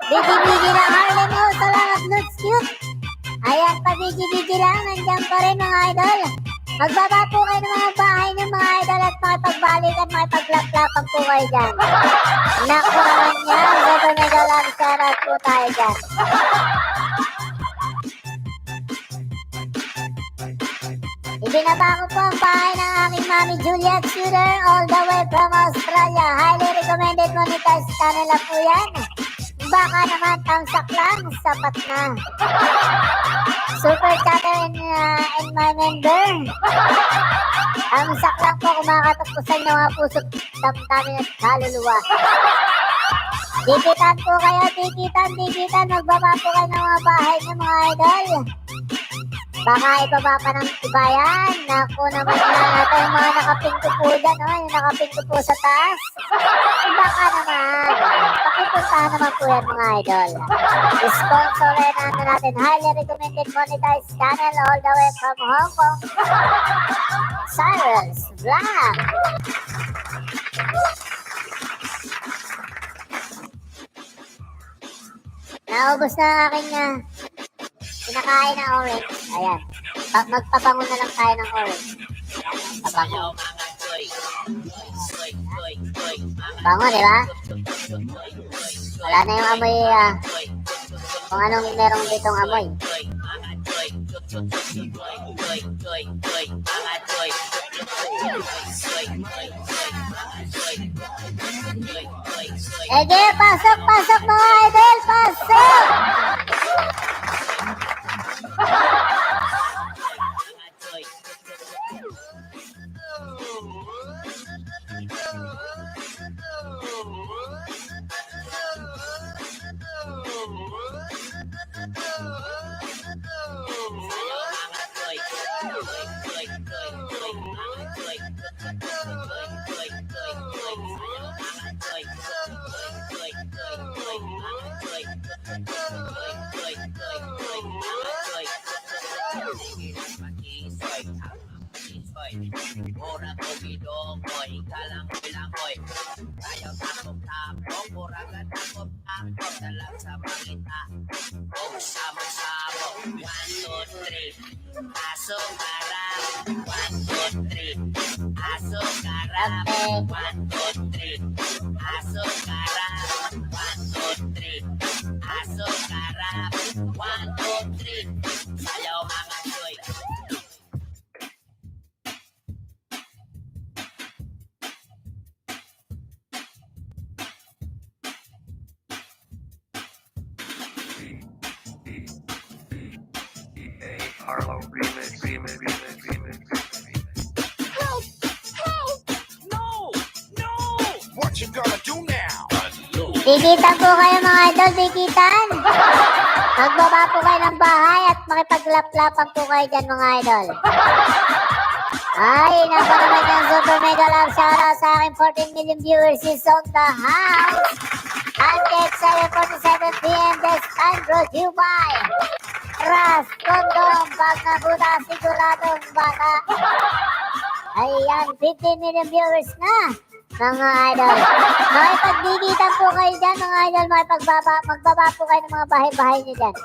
[SPEAKER 1] Biji-biji lang Harlem O. Salamat Lutz Cute. Ayan, pa biji-biji lang. Nandiyan pa rin mga idol. Magbaba po kayo ng mga bahay ng mga idol at makipagbalikan, makipaglaplapan po kayo dyan. Naku naman yan. Super mega lang. Shoutout po tayo dyan. Ibinaba ko po ang bahay ng aking Mami Juliet Shooter all the way from Australia. Highly recommended monetized channel na po yan. Baka naman tamsak lang, sapat na. Super chatter and my member. Tamsak lang po kumakatakpusan ng mga puso't damdamin at kaluluwa. Dikitan po kayo, dikitan. Magbaba po kayo ng mga bahay ng mga idol. Baka ibaba pa ng ibayan. Naku naman natin yung mga nakapinto po dyan, no? Yung nakapinto po sa taas. Baka naman. Pakipuntahan naman po yan mga idol. Sponsorin natin highly recommended monetized channel all the way from Hong Kong. Cyrus Vlog. Naubos na ang aking kinakain na orange. Ayan. Magpabango na lang tayo ng orange. Pabango. Bango, di ba? Wala na yung amoy, kung anong merong ditong amoy. Ege, pasok mga idol, pasok!
[SPEAKER 7] Arlo remix.
[SPEAKER 6] What you gonna do now?
[SPEAKER 1] Dikitan po kayo mga idol, dikitan. Magbaba po kayo ng bahay at makipaglaplapan po kayo dyan mga idol. Ay, naku naman yung super mega love shoutout sa aking 14 million viewers is on the house. Until 7:47 p.m. this time brought to you by Ras Condom. Pag nabuta siguradong bata. Ayan, 15 million viewers na mga idol. Makipagdikitan po kayo dyan mga idol. Magbaba po kayo ng mga bahay-bahay nyo dyan.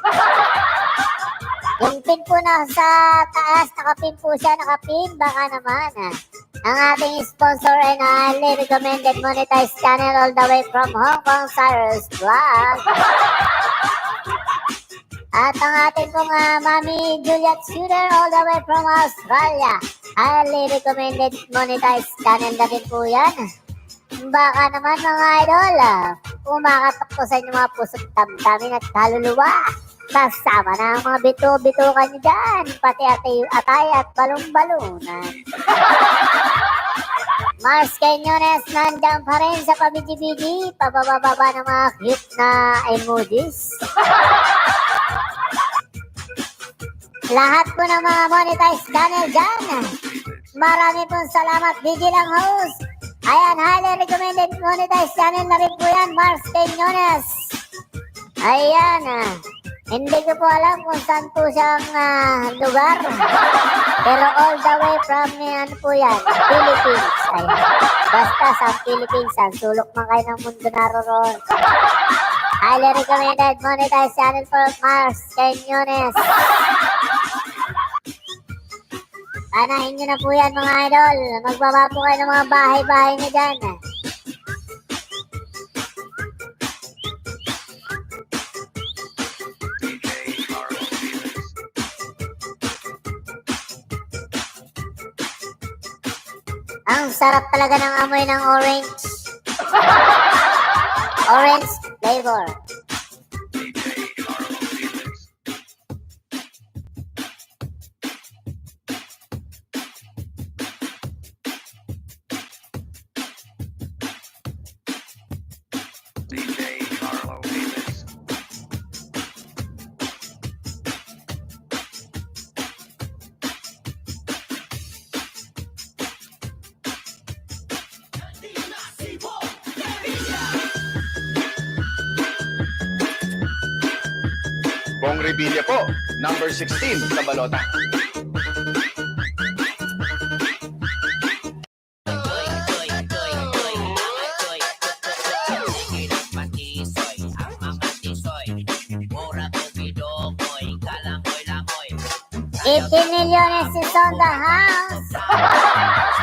[SPEAKER 1] Yung pin po na sa taas, nakapin po siya, nakapin. Baka naman ang ating sponsor and highly recommended monetized channel all the way from Hong Kong, Cyrus Vlog. At ang ating pong Mami Juliet Shooter all the way from Australia. Highly recommended monetized channel na din po yan. Baka naman mga idol, kumakatok po sa inyo mga puso't damdamin at kaluluwa. Kasama na ang mga bito-bitukan nyo dyan, pati atay at balong-balunan. Mars Canyones nandiyan pa rin sa pabidi-bidi, pababa ng mga cute na emojis. Lahat po ng mga monetized channel dyan, marami pong salamat, Vigilang Host. Ayan, highly recommended monetized channel na rin po yan, Mars Canyones. Ayan, hindi ko po alam kung saan po siyang lugar. Pero all the way from ano po yan, Philippines. Ayan. Basta sa Philippines, sulok man kayo ng mundo naroon. Highly recommended monetized channel for Mars Canyones. Anahin nyo na po yan mga idol. Magbaba po kayo ng mga bahay-bahay nyo dyan.
[SPEAKER 7] DJ Carlo Felix.
[SPEAKER 1] Ang sarap talaga ng amoy ng orange. Orange flavor.
[SPEAKER 7] DJ Carlo Felix. DJ Carlo Felix.
[SPEAKER 6] Bong Revilla po, number 16 sa balota.
[SPEAKER 1] $18 million is on the house.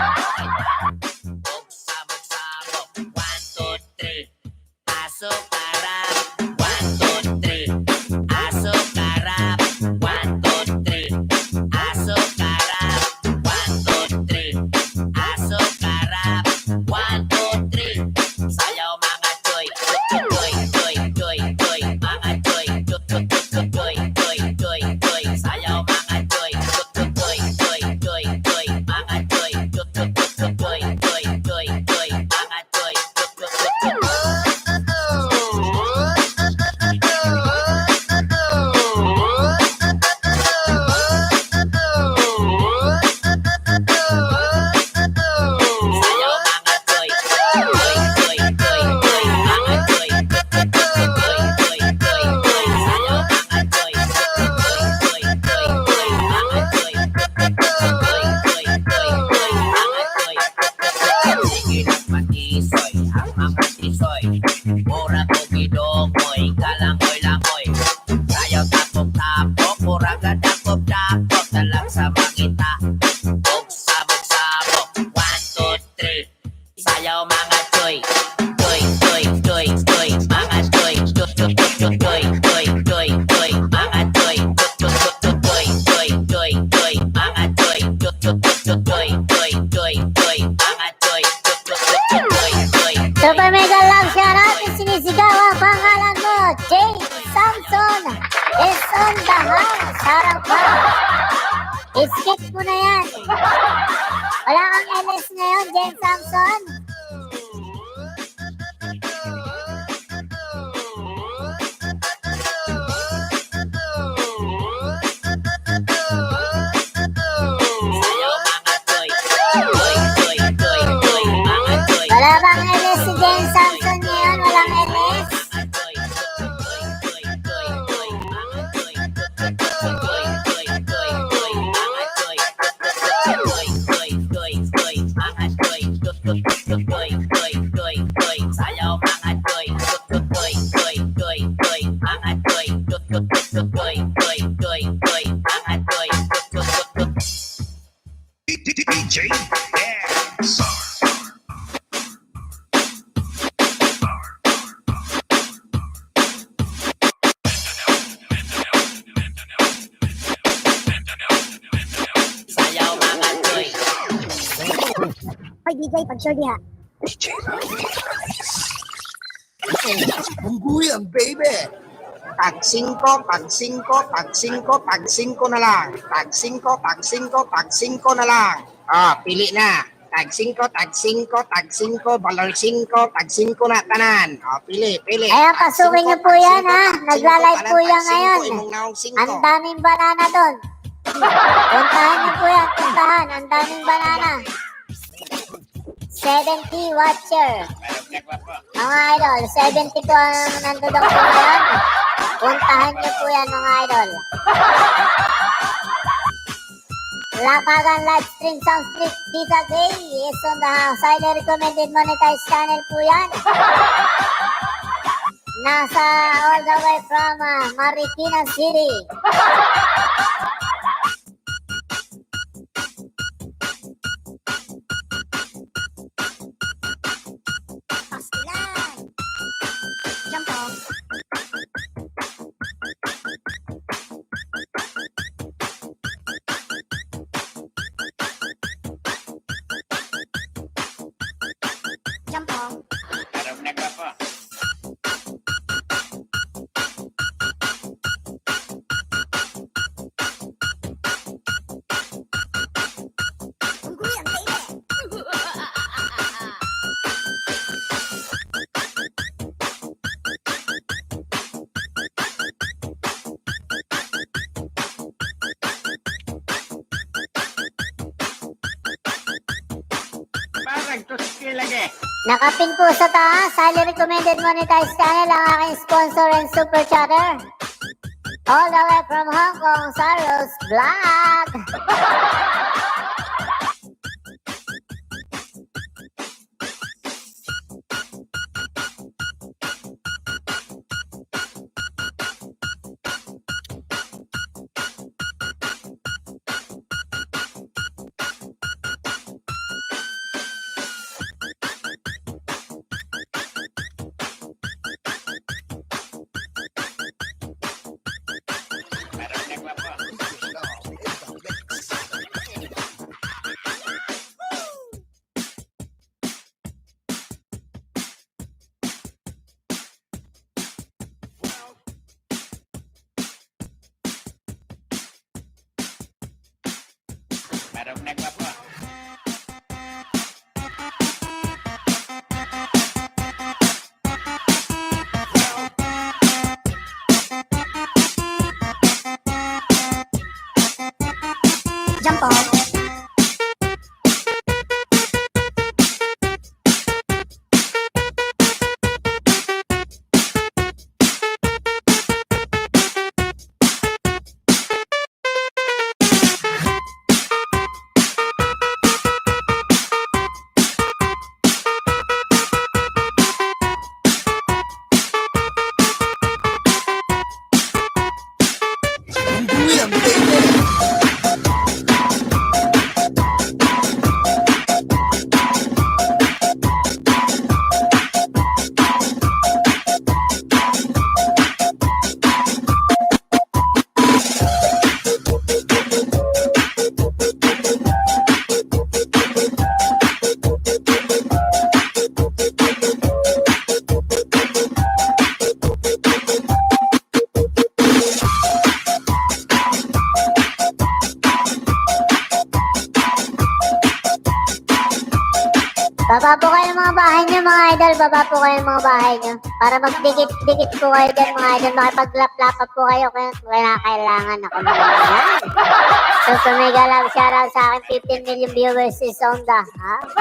[SPEAKER 1] Super mega love shoutout at sinisigaw ang pangalan mo, James Samson is on the house. Harap ka. I-skip mo na yan. Wala kang LS ngayon, James Samson. Wala bang LS si James Samson ngayon? Walang LS?
[SPEAKER 6] DJ Dance.
[SPEAKER 1] Hoy, DJ, pag-sure diha.
[SPEAKER 3] Bungguyan, baby! Tag 5, tag 5, tag 5, tag 5 na lang. Tag 5, tag 5, tag 5 na lang. Pili na. Tag 5, tag 5, tag 5, valor 5, tag 5 na tanan. Pili.
[SPEAKER 1] Ayan,
[SPEAKER 3] Tag
[SPEAKER 1] pasukin
[SPEAKER 3] 5,
[SPEAKER 1] niyo po
[SPEAKER 3] tag
[SPEAKER 1] yan,
[SPEAKER 3] 5,
[SPEAKER 1] ha?
[SPEAKER 3] tag 5
[SPEAKER 1] Nagla-live
[SPEAKER 3] tanan,
[SPEAKER 1] po
[SPEAKER 3] tag
[SPEAKER 1] yan
[SPEAKER 3] 5,
[SPEAKER 1] ngayon.
[SPEAKER 3] imong naong 5.
[SPEAKER 1] Ang daming banana doon. Puntahan niyo po yan, puntahan. Ang daming banana. 70 watcher.
[SPEAKER 5] Meron negwa po.
[SPEAKER 1] Mga idol, 70 po ang nandudok po ngayon. Puntahan niyo po yan, mga idol. Lakagan live stream sound street Tita Gay is on the house. Highly recommended monetized channel po yan. nasa all the way from Marikina City. Pastilan. Jampong. Jampong.
[SPEAKER 5] Narinig ka po.
[SPEAKER 1] Unggoy ang kainin.
[SPEAKER 5] Parang tuski lagi.
[SPEAKER 1] Nakapin po sa taas, highly recommended monetized channel ang aking sponsor and super chatter. All the way from Hong Kong, Saros Vlog.
[SPEAKER 5] Narinig ka po. Narinig ka po.
[SPEAKER 1] Jampong.
[SPEAKER 2] Unggoy ang kainin.
[SPEAKER 1] Baba po kayo ng mga bahay nyo, mga idol. Baba po kayo ng mga bahay nyo. Para magdikit-dikit po kayo dyan, mga idol. Makipaglaplapan po kayo kung kailangan ako naman yan. So, mega love shoutout sa akin. 15 million viewers is on the house.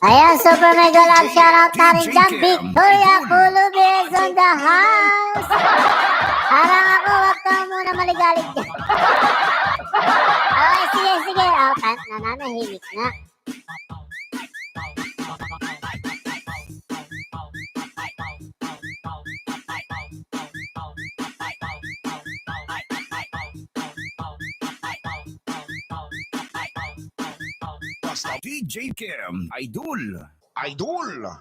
[SPEAKER 1] Ayan, super mega love shoutout na rin dyan. Victoria Kulubi is on the house. Parang ako, wag ka muna maligalig dyan. Okay, sige. Oh, nananahimik na.
[SPEAKER 6] DJ Kim, Idol. Idol.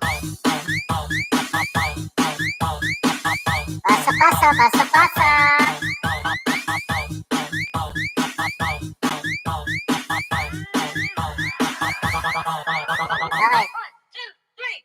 [SPEAKER 1] Pasa, pasa, pasa. Okay.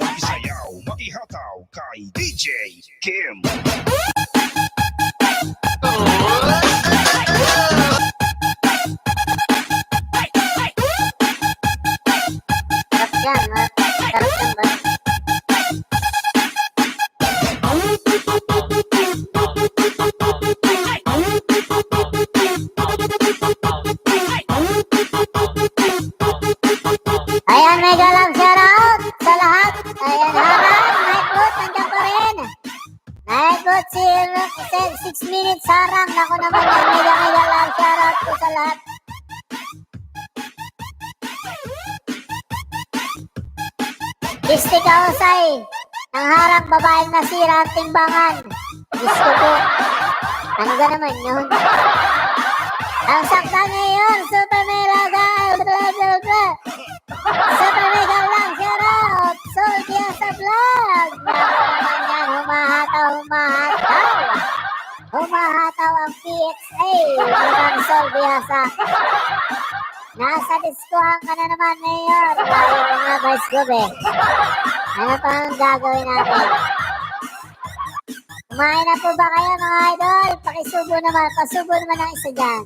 [SPEAKER 6] Makisayaw, makihataw kay DJ Kim.
[SPEAKER 1] Sarap yan, sarap yan ba? Ayan, mega love shoutout sa lahat. Ayan, harang, Nightbot, nandiyan pa rin. Nightbot, 6 minutes harang. Naku naman yan, mega love shoutout ko sa lahat. Isti Kausay, ang harang babaeng nasira ang timbangan. Diyos ko po, ano ka naman yun? Ang sakta ngayon, super mega guys, blah blah blah. Super mega lang, shoutout, Solvia sa vlog. Naku naman yan, humahataw. Humahataw ang PXA, naman Solvia sa... Nasa diskuhan ka na naman, Mayor. Layo nga, Vice Gov eh. Ano pa ang gagawin natin? Kumain na po ba kayo, mga idol? Pakisubo naman, pasubo naman ang isa dyan.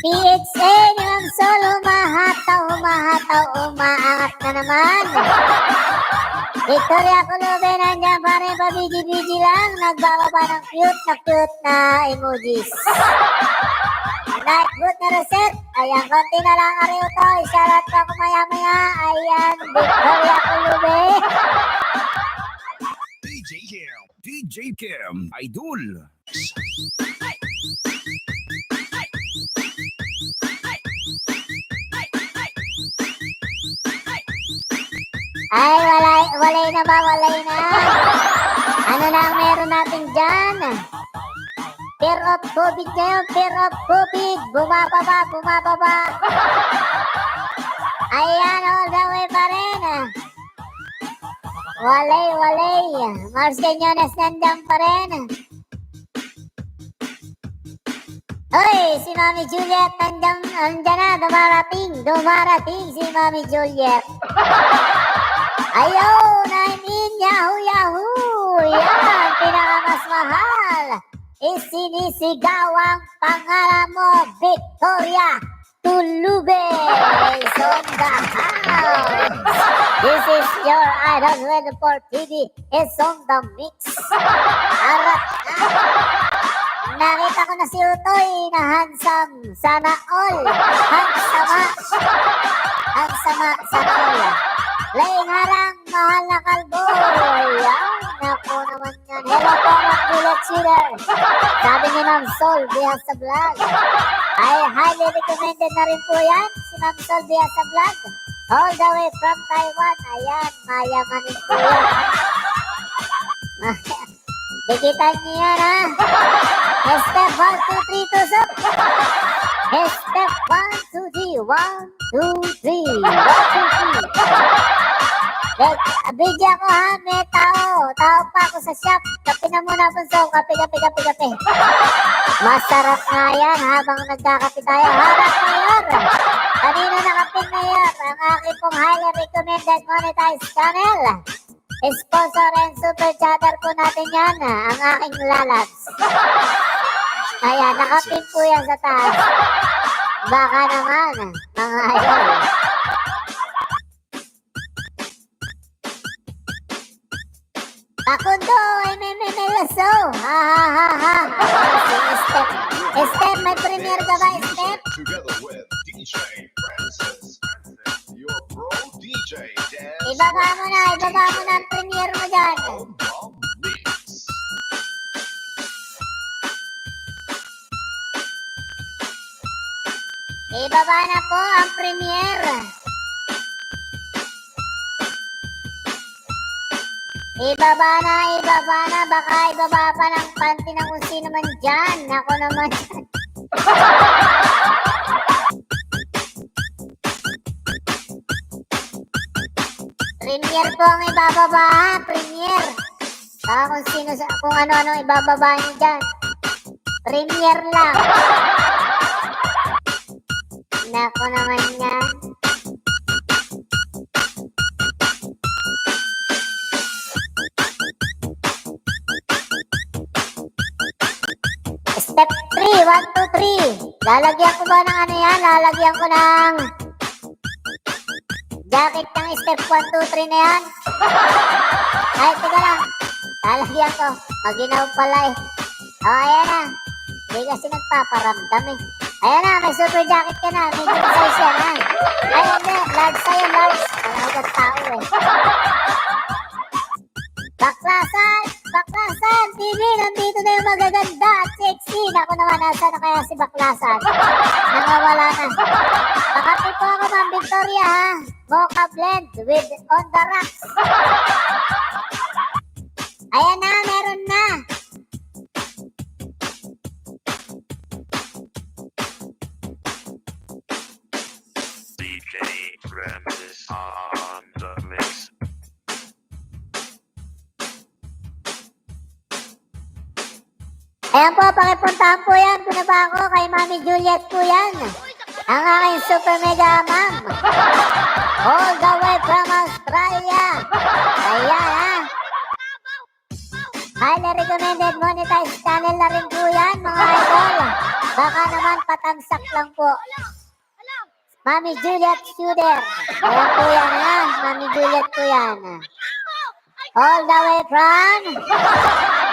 [SPEAKER 1] PXA ni Ma'am Sol, humahataw, umaangat na naman. Victoria Kulube, nandiyan pa rin, pabigi-bigi lang, nagbababa ng cute na emojis. Nightbot na reset, ayan, konti na lang ariyo to, isyarat pa ko maya-maya, ayan, Victoria Kulube.
[SPEAKER 6] DJ Kim, Idol.
[SPEAKER 1] Ay, walay na ba? Walay na. Ano na ang meron natin dyan? Fear of COVID ngayon, fear of COVID. Bumababa. Ayan, all the way pa rin. Walay. Mars Canyones nandiyan pa rin. Hoy, si Mami Juliet nandiyan na, dumarating si Mami Juliet. Ayaw, 9 in, yahoo! Yan, pinakamas mahal. Isinisigaw ang pangalan mo, Victoria Tulube. Is on the house. This is your Idol 24 TV. Is on the mix. Arat na. Nakita ko na si Utoy na handsome. Sana all. Handsome. Sana all. Laing harang, mahal na kalbo. Ayan, naku naman yan. Hello po, mga bullet cheater. Sabi ni Ma'am Sol, via sa vlog. Ay, highly recommended na rin po yan. Si Ma'am Sol, via sa vlog. All the way from Taiwan. Ayan, mayamanin po yan. Digitan niyo yan, ha? Step 1, 2, 3, tusok. Step 1, 2, 3. 1, 2, 3. 1, 2, 3. Bigyan ko ha, may tao pa ako sa shop. Kape na muna po, so kape. Masarap nga yan habang nagkakape tayo. Harap Mayor, kanina nakapin Mayor, ang aking pong highly recommended monetized channel. Sponsor and super chatter po natin yan, ang aking lalabs. Ayan, nakapin po yan sa taas. Baka naman, mga idol. Takundo, MMMLSO. Ha. Step. Step, may premiere ka ba, Step?
[SPEAKER 6] Together with DJ Francis. Your pro DJ dance
[SPEAKER 1] Ibaba mo na ang premiere mo dyan.
[SPEAKER 6] on the mix.
[SPEAKER 1] Ibaba na po ang premiere. Ibaba na, baka ibaba pa ng panty ng kung sino man dyan. Ako naman. Premiere po ang ibababa, ha? Premiere. Baka kung ano-ano ibababa niyo dyan. Premiere lang. Nako naman yan. Step 3, 1, 2, 3. Lalagyan ko ba ng ano yan? Lalagyan ko ng jacket ng step 1, 2, 3 na yan. Ay, teka lang. Lalagyan ko. Maginaw pala eh. O, ayan na. Hindi kasi nagpaparamdam eh. Ayan na, may super jacket ka na. Medium size yan ha. Ay, hindi. Large sa'yo, large. Manawag ang tao eh. Baklasan TV, nandito na yung magaganda at sexy. Naku naman, nasa na kaya si Baklasan? Nangawala na. Pakapit po ako, Ma'am Victoria ha. Mocha blend with on the rocks. Ayan na, meron na.
[SPEAKER 7] DJ Francis on the mix.
[SPEAKER 1] Ayan po, pakipuntahan po yan. Pinaba ako kay Mami Juliet po yan. Ang aking super mega ma'am. All the way from Australia. Ayan ha. Highly recommended monetized channel na rin po yan mga idol. Baka naman patamsak lang po. Mami Juliet Shooter. Ayan po yan ha. Mami Juliet po yan. All the way from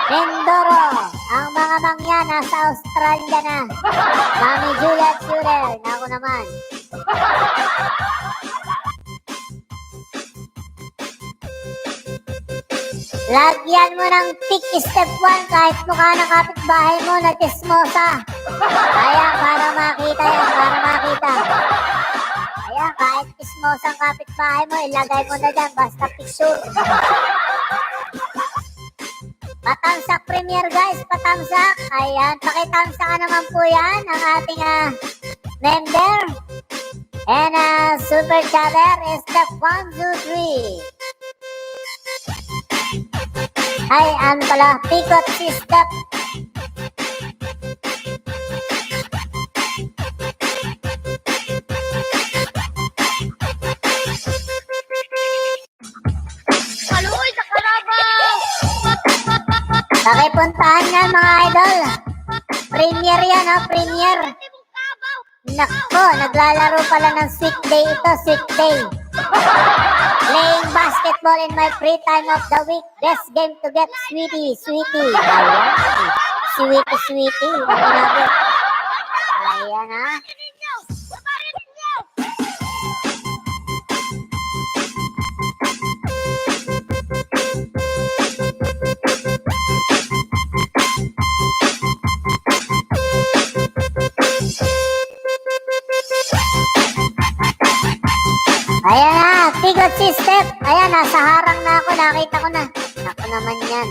[SPEAKER 1] Mindoro. Ang mga mangyan nasa Australia na. Mami Juliet Shooter. Naku naman. Lagyan mo ng pick step 1 kahit mukha ng kapitbahay mo na chismosa. Ayan, para makita yan, para makita. Ayan, kahit chismosa ang kapitbahay mo, ilagay mo na dyan, basta picture. Patamsak premiere guys, patamsak. Ayan, pakitamsak naman po yan ang ating member. And super chatter is step 1, 2, 3. Ay, ano pala, pikot si step.
[SPEAKER 8] Maluoy sa karabaw!
[SPEAKER 1] Pakipuntahan yan mga idol. Premiere yan ha, premiere.
[SPEAKER 8] Timong kabaw!
[SPEAKER 1] Nako, naglalaro pala ng sweet day ito, sweet day. Playing basketball in my free time of the week. Best game to get sweetie, sweetie. Ayan. Sweetie, sweetie. Ang inabot. Ayan ha.
[SPEAKER 8] Ninyo! Babarin ninyo!
[SPEAKER 1] Ayan na, pigot si step. Ayan, nasa harang na ako. Nakita ko na. Ako naman yan.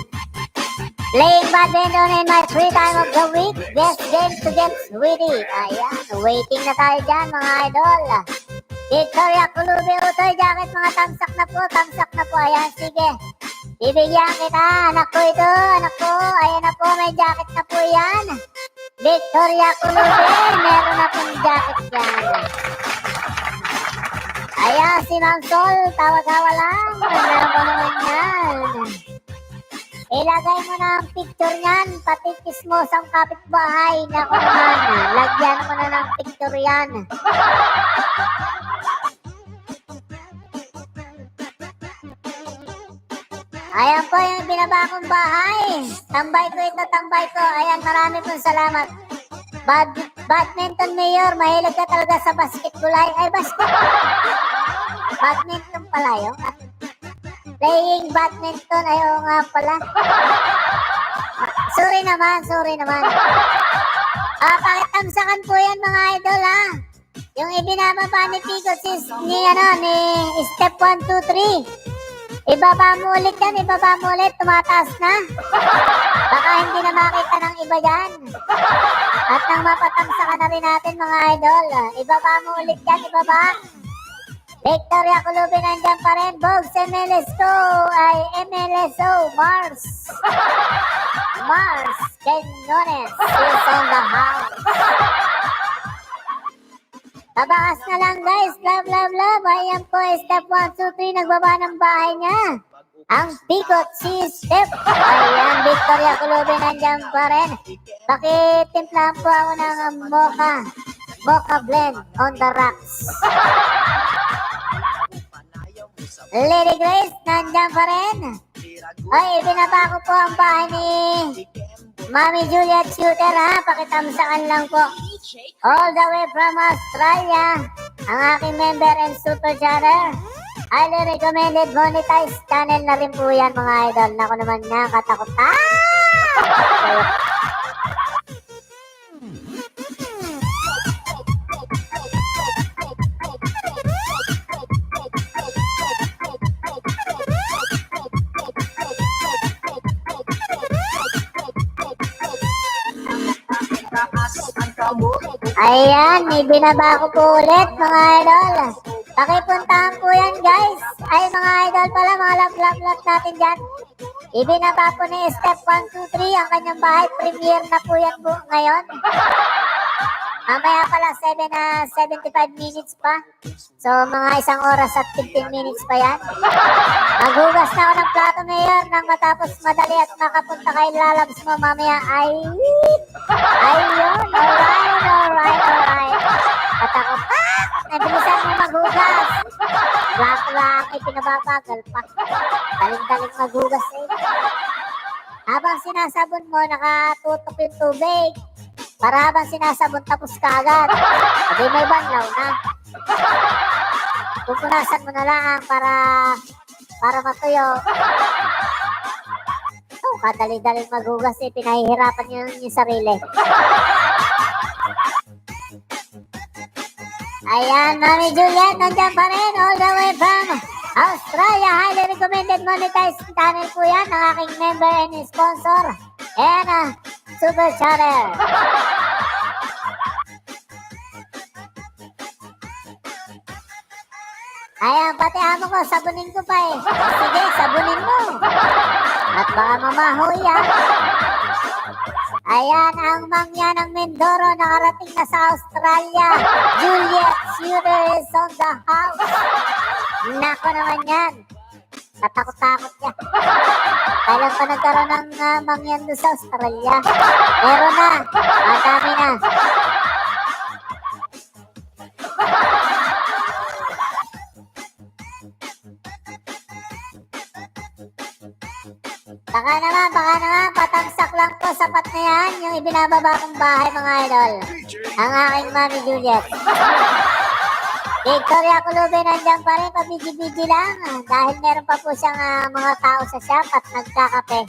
[SPEAKER 1] Playing badminton in my free time of the week. Best game to get sweetie. Ayan, waiting na tayo dyan mga idol. Victoria Kulube Utoy Jacket, mga tamsak na po, tamsak na po. Ayan, sige. Bibigyan kita, anak ko ito, anak ko. Ayan na po, may jacket na po yan. Victoria Kulube, meron na pong jacket yan. Ayan, si Ma'am Sol, tawa-tawa lang. Meron ko naman yan. Ilagay mo na ang picture niyan, pati kismosang kapitbahay. Naku naman, lagyan mo na ng picture yan. Ayan po yung binaba kong bahay. Tambay ko ito, tambay ko. Ayan, marami pong salamat. Badminton Mayor, mahilig ka talaga sa basketball. Ay, basketball. Badminton pala yun. Playing badminton, ayaw nga pala. Sorry naman. Pakitamsakan po yan mga idol ha. Yung ibinababa ni Pico ni Step 1, 2, 3. Ibaba mo ulit yan, tumataas na. Baka hindi na makita ng iba dyan. At nang mapatamsakan na rin natin mga idol. Ibaba mo ulit yan, ibaba. Victoria Colubi nandyan pa rin. Bogs MLSO ay MLSO Mars Quinones is on the house. Tabakas na lang guys. Love. Ayan po, Step 1, 2, 3. Nagbaba ng bahay niya. Ang Pikot si Step. Ayan, Victoria Colubi nandyan pa rin. Pakitimplahan po ako ng mocha blend on the rocks. Lady Grace, nandyan pa rin. Ay, binaba ko po ang bahay ni Mami Juliet Shooter ha. Pakitamsakan lang po. All the way from Australia. Ang aking member and super chatter. Highly recommended monetized channel na rin po yan mga idol. Naku naman niya, katakutan. Ayan, ibinaba ko po ulit mga idol. Pakipuntahan po yan guys. Ay mga idol pala, mga love natin dyan. Ibinaba po ni Step 1, 2, 3 ang kanyang bahay. Premiere na po yan ngayon. Mamaya pala 75 minutes pa. So mga 1 oras at 15 minutes pa yan. Maghugas na ako ng plato Mayor nang matapos madali at makapunta kay lalabs mo mamaya. Ayun. Alright. At ako, nabilisan mo maghugas. Lahat ay pinababagal pa. Daling maghugas eh. Habang sinasabon mo, nakatutok yung tubig. Para habang sinasabon, tapos ka agad. Sabi may banlaw na. Pupunasan mo na lang para matuyo. Kadali-daling maghugas eh. Pinahihirapan yung sarili. Ayan, Mami Juliet, nandiyan pa rin. All the way from Australia. Highly recommended monetized channel po yan. Ang aking member and sponsor. And super chatter. Ayan, pati amo ko, sabunin ko pa eh. Sige, sabunin mo. At baka mamahoy yan. Ayan, ang mangya ng Mindoro nakarating na sa Australia. Juliet Shooter is on the house. Nako naman yan. Katakot-takot yan. Kailan pa nagkaroon ng mangyan doon sa Australia? Meron na. Madami na. Baka naman, patamsak lang po, sapat na yan, yung ibinababa kong bahay mga idol. Ang aking Mami Juliet. Victoria Colubi nandyan pa rin, pabigi-bigi lang. Dahil meron pa po siyang mga tao sa shop at nagkakape.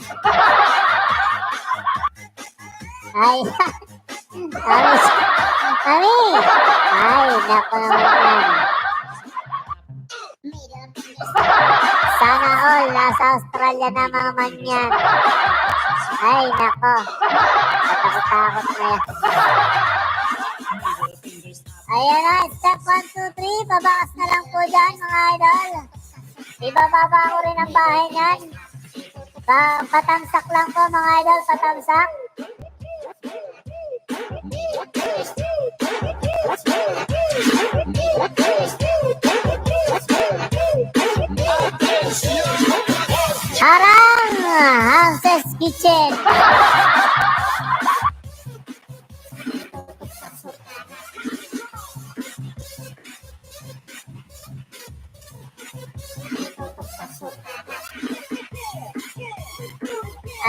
[SPEAKER 1] Ay, Mami! Ay, naku naman yan. Sana all nasa Australia na mga manyan. Ay, nako. Katakot-takot na yan. Ayan na, Step 1, 2, 3. Babakas na lang po dyan, mga idol. Ibababa ko rin ang bahay niyan. Patamsak lang po, mga idol. Patamsak. Harang! Hanses Kitchen.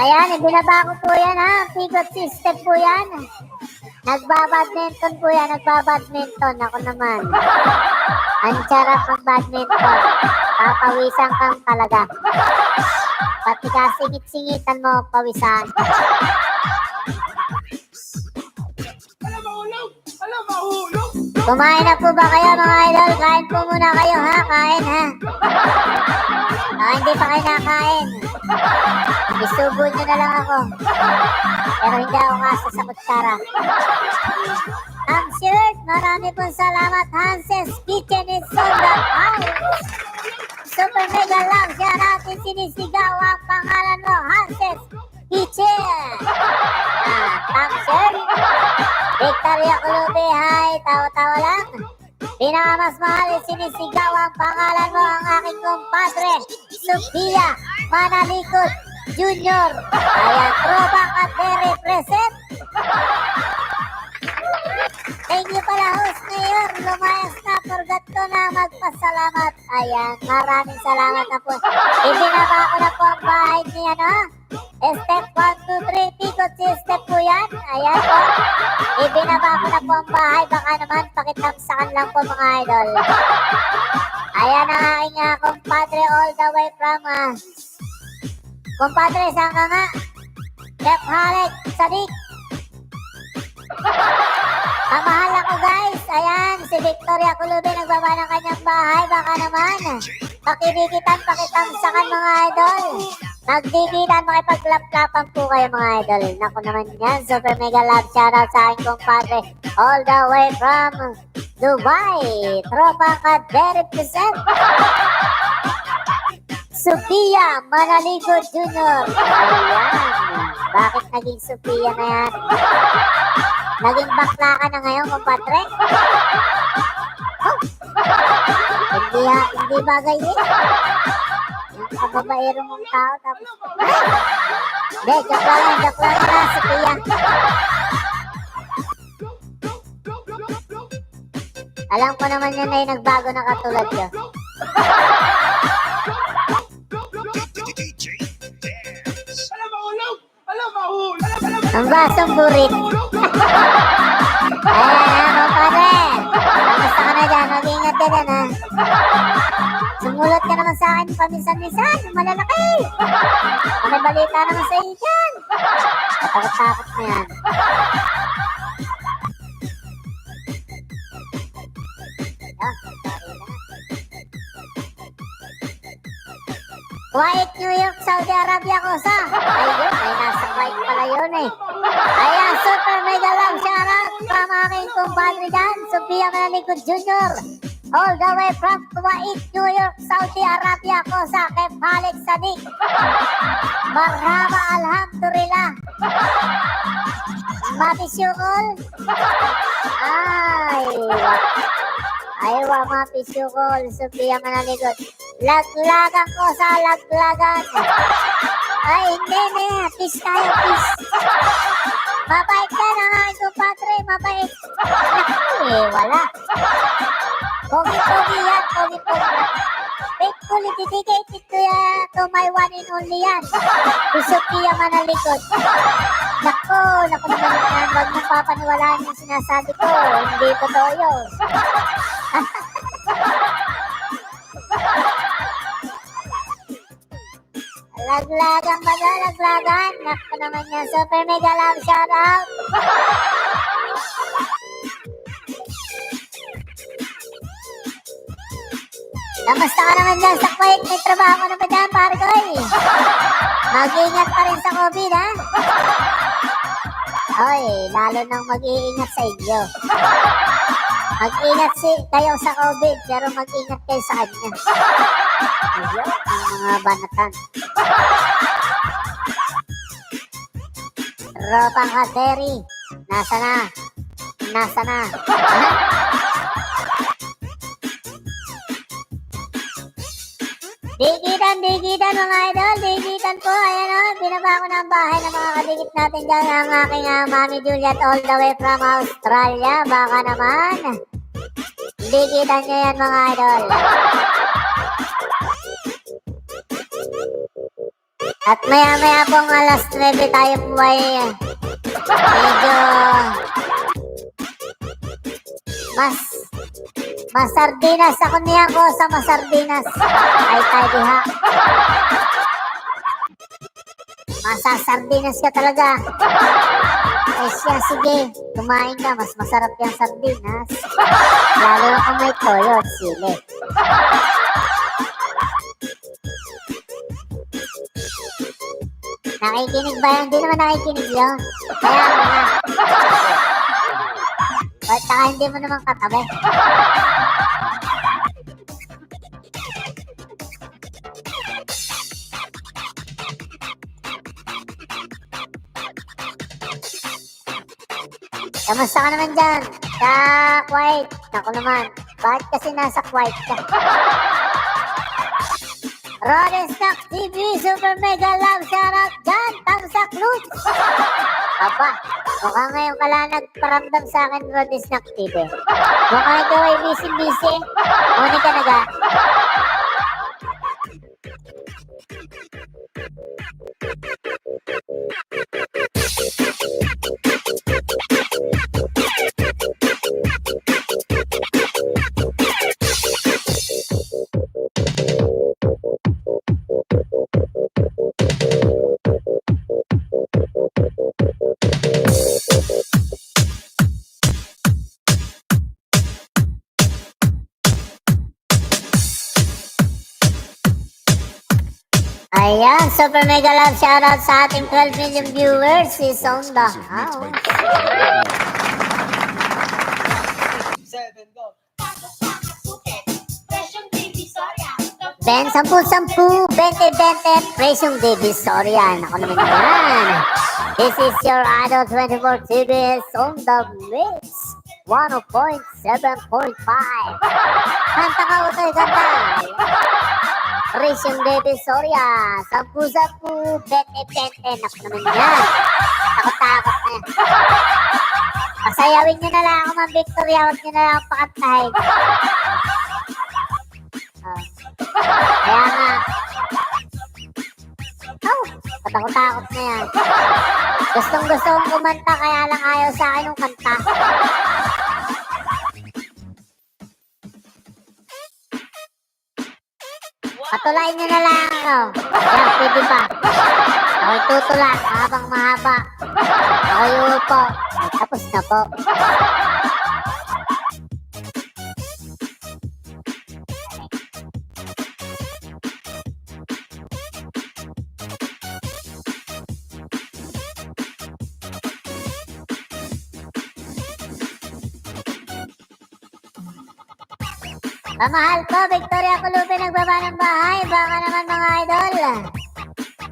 [SPEAKER 1] Ayan, ibinaba ko po yan ha. Pigot system po yan. Nagbabadminton po yan, nagbabadminton. Ako naman. Ang sarap ng badminton. Papawisan kang talaga. Pati ka singit-singitan mo, pawisan. Kumain na po ba kayo mga idol? Kain po muna kayo ha, kain ha. Hindi pa kayo nakain. Isubo nyo na lang ako. Pero hindi ako kasa sa kutsara. Ang shirt, marami pong salamat. Hanses Kitchen is on the house. Super mega love siya natin sinisigaw ang pangalan mo, Hanses Kitchen. Ang shirt. Victoria Clube, hi. Tawa-tawa lang. Pinakamas mahal sinisigaw ang pangalan mo, ang aking kumpadre, Sophia Manalikod Jr. Ayan, tropa ka represent. Thank you pala, host mayor. Lumayas na, forgot ko na magpasalamat. Ayan, maraming salamat na po. Ibinaba ko na po ang bahay niya, no? Step 1, 2, 3, pikot si step po yan. Ayan po. Ibinaba ko na po ang bahay. Baka naman pakitamsakan lang po mga idol. Ayan ang aking kumpadre all the way from kumpadre, saan ka nga? Chef Halek Sadik. Pamahal ako guys. Ayan, si Victoria Kulube nagbaba ng kanyang bahay. Baka naman pakidikitan, pakitamsakan mga idol. Magdikitan, makipaglap-lapan po kayo mga idol. Naku naman yan, super mega love shoutout sa aking kumpadre all the way from Dubai. Tropa ka represent. Sophia Manaligod Jr. Ayan. Bakit naging Sophia na yan? Naging bakla ka na ngayon, kumpadre? Oh. Hindi bagay eh. Yung kababaero mong tao, tapos... Hindi, joke lang na, Sophia. Alam ko naman yan ay nagbago na katulad ko. Ang basong burit. Ayan ha, kumpadre. Kamusta ka na dyan? Mag-iingat ka dyan ha. Sumulot ka naman sa akin paminsan-minsan. Malalaki. May balita naman sa iyo dyan. Takot-takot na yan. Kuwait, New York, Saudi Arabia ko sa. Ayun, ay nasa Kuwait pala yun eh. Ayan, super mega love shoutout from aking kumpadre dyan, Sophia Manalikod Jr. All the way from Kuwait, New York, Saudi Arabia ko sa Kep Halek Sadik. Marhaba, alhamdulillah. Mapisyukol. Aywa, mapisyukol, Sophia Manalikod. Laglagan ko sa laglagan. Ay, hindi. Peace tayo, peace. Mabait ka na nga, kumpadre. Mabait. Wala. Pogi-pogi yan. Pogi-pogi. Faithfully dedicated to my one and only yan. Si Sophia Manalikod. Naku naman yan. Huwag mong papaniwalaan yung sinasabi ko. Hindi totoo yun. Laglagan ba na? Laglagan? Naku naman yan. Super mega love shoutout. Kamusta ka naman dyan sa Kuwait? May trabaho ka na ba dyan, Pargoy? Mag-iingat pa rin sa COVID, ha? Oy, lalo nang mag-iingat sa inyo. Mag-ingat kayo sa COVID, pero mag-ingat kayo sa kanya. Ayun, ang mga banatan. Ropang Kateri, nasa na? Digitan mga idol, digitan po. Ayan o, binaba ko na ang bahay ng mga kadikit natin dyan. Ang aking Mami Juliet all the way from Australia. Baka naman. Digitan nyo yan mga idol. At maya-maya pong alas 9 tayo po ay medyo masardinas ako niya ko sa masardinas. Ay tayo diha. Masasardinas ka talaga. Ay siya, sige, kumain ka, mas masarap yung sardinas. Lalo na kung may toyo at sili. Nakikinig ba yan? Hindi naman nakikinig yun. Kaya mo na. Ba't saka hindi mo naman katabi? Kamusta ka naman dyan? Sa Kuwait. Ako naman. Bakit kasi nasa Kuwait ka? Rodesnack TV, Super Mega Love, shoutout dyan, Tamsak Lutz. Aba, mukhang ngayon ka lang nagparamdam sa akin, Rodesnack TV. Mukhang ikaw ay busy-busy. Muni ka na ga. Ayan, Super Mega Love, shoutout sa ating 12 million viewers. Is on the house.
[SPEAKER 4] 7, go.
[SPEAKER 1] Ben, 10-10, 20-20, Presyong Divisoria. Ako naman yan. This is your Idol 24 TVS on the mix. 1.7.5. Kanta ka utoy, kanta. Presyong Divisoria. 10-10, 20-20. Ako naman yan. Takot-takot na yan. Pasayawin nyo na lang ako, Ma'am Victoria. Huwag nyo na lang ako pakantahin. Kaya nga. Patakot-takot na yan. Gustong-gusto kong kumanta, kaya lang ayaw sa akin yung kanta. Patulain nyo na lang ako. Yan, pwede pa. Ako'y tutula habang mahaba. Ako'y upo. Ay, tapos na po. Pamahal ko, Victoria Colupe, nagbaba ng bahay. Baka naman mga idol.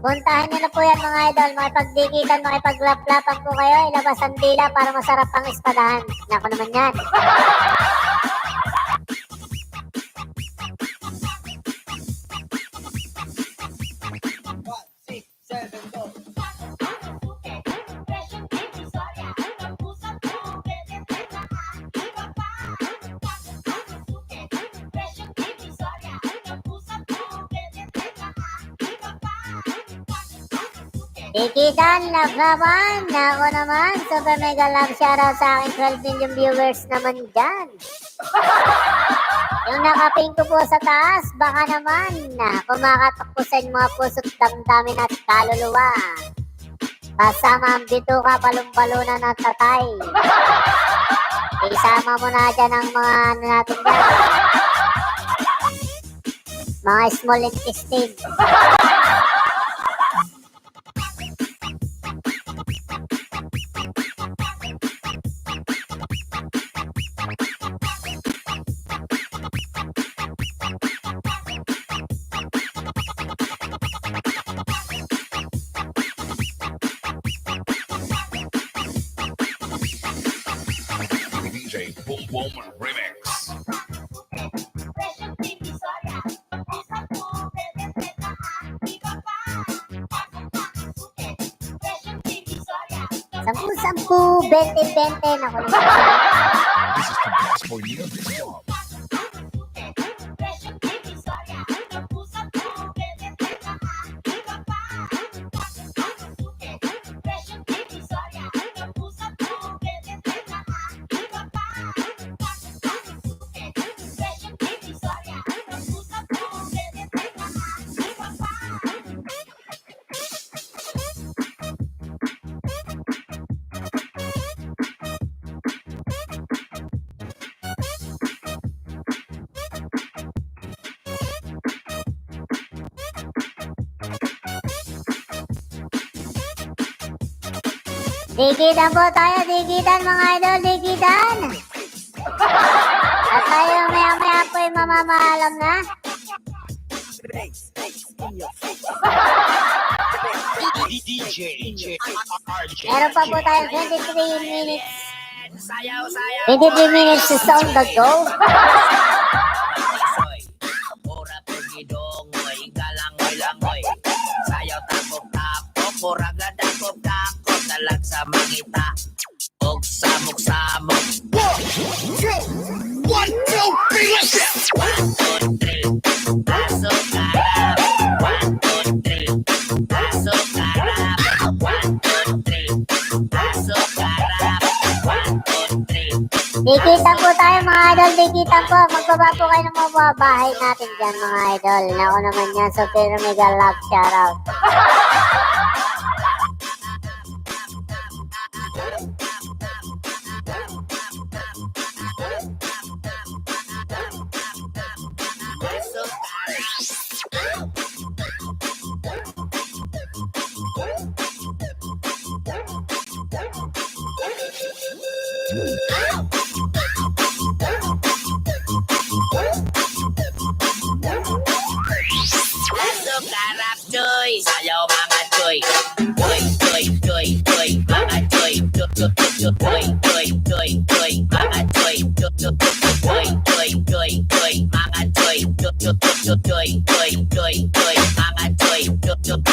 [SPEAKER 1] Puntahan nyo na po yan mga idol. Makipagdikitan, makipaglaplapan po kayo. Ilabas ang dila para masarap ang espadahan. Nako naman yan. Dikitan, love naman. Ako naman, Super Mega Love, shoutout sa aking 12 million viewers naman dyan. Yung nakaping ko po sa taas, baka naman kumakatok po sa inyong mga puso't damdamin at kaluluwa. Kasama ang bituka, palumbalunan at tatay. Isama mo na dyan ang mga ano natin dyan. Mga small intestine.
[SPEAKER 6] DJ Boom Boom Remix.
[SPEAKER 1] Sampu, 20-20 na ko naman.
[SPEAKER 6] This is the best for you.
[SPEAKER 1] Dikitan po tayo, dikitan mga idol, dikitan. At tayo maya-maya po yung mamamahalam na. Meron pa po tayo 23 minutes. 23 minutes to sound the go.
[SPEAKER 4] Ora pagidongoy, galangoy-langoy. Sayaw tapok-tapok, murag na dakop-dakop. Talag sa mangita, og samok-samok.
[SPEAKER 3] 1, 2, 3, let's go!
[SPEAKER 4] 1, 2, 3, pasok karap. 1, 2, 3, pasok karap. 1, 2, 3, pasok karap. 1, 2, 3.
[SPEAKER 1] Dikitan po tayo mga idol, dikitan po. Magbaba po kayo ng mga bahay natin dyan mga idol. Ako naman yan, Super Mega Love Shoutout.
[SPEAKER 4] Pasok karap. Pasok karap, cuy. Sayaw mga cuy. Cuy, cuy, cuy, cuy. Mga cuy. Cuy, cuy, cuy, cuy, cuy, cuy. Mga cuy. Cuy, cuy, cuy, cuy, cuy, cuy. Mga cuy. Cuy, cuy, cuy, cuy, cuy, cuy, cuy. Mga cuy. Cuy, cuy, cuy, cuy, cuy, cuy, cuy. Mga cuy.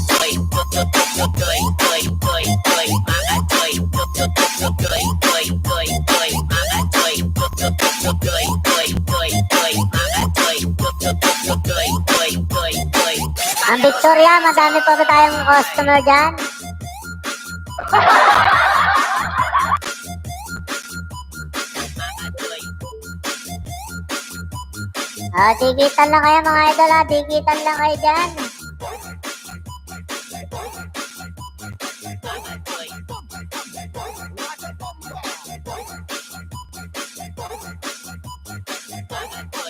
[SPEAKER 4] Cuy, cuy, cuy, cuy, cuy, cuy, cuy. Mga cuy. Cuy, cuy, cuy, cuy, cuy, cuy, cuy. Mga cuy. Cuy, cuy, cuy, cuy, cuy, cuy, cuy. Mga cuy. Cuy, cuy, cuy, cuy, cuy, cuy, cuy.
[SPEAKER 1] Ang Victoria, madami pa ba tayong customer dyan?
[SPEAKER 4] Mga cuy.
[SPEAKER 1] Dikitan lang kayo mga idol ha, dikitan lang kayo dyan.
[SPEAKER 4] Mga cuy. Mga cuy.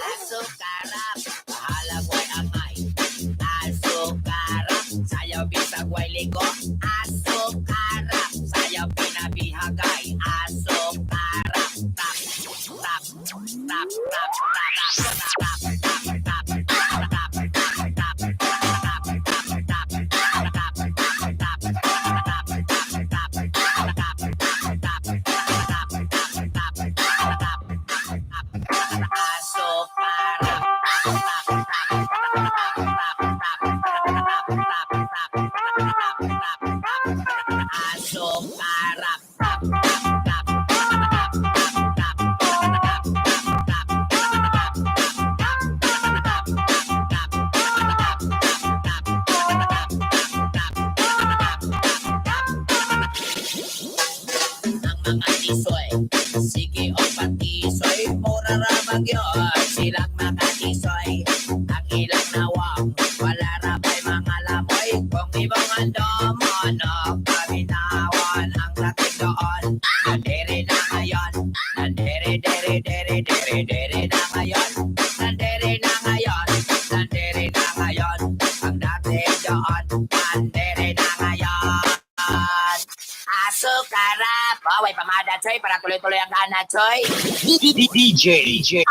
[SPEAKER 4] Asok karap, bahalang way angay. Asok karap, sayaw bisag way ligo. Asok karap, sayaw pinabihagay. Asok karap, tap, tap, tap, tap, tap, tap, tap, tap, Asok karap. Asok karap. Ang mga tisoy, sige o patisoy, mura ra bagyon, silang makatisoy. Ang ilang nawang, wala ra ba'y mga lamoy, kung ibang andomon, o paminawan ang laking doon. Nandere na ngayon, nandere, dere, dere, dere, dere na ngayon. Nandere na ngayon, nandere na ngayon, ang dating doon, nandere na ngayon. Asok karap. Baway pamada, Choy, para tuloy-tuloy ang gana, Choy.
[SPEAKER 3] DJ RJ.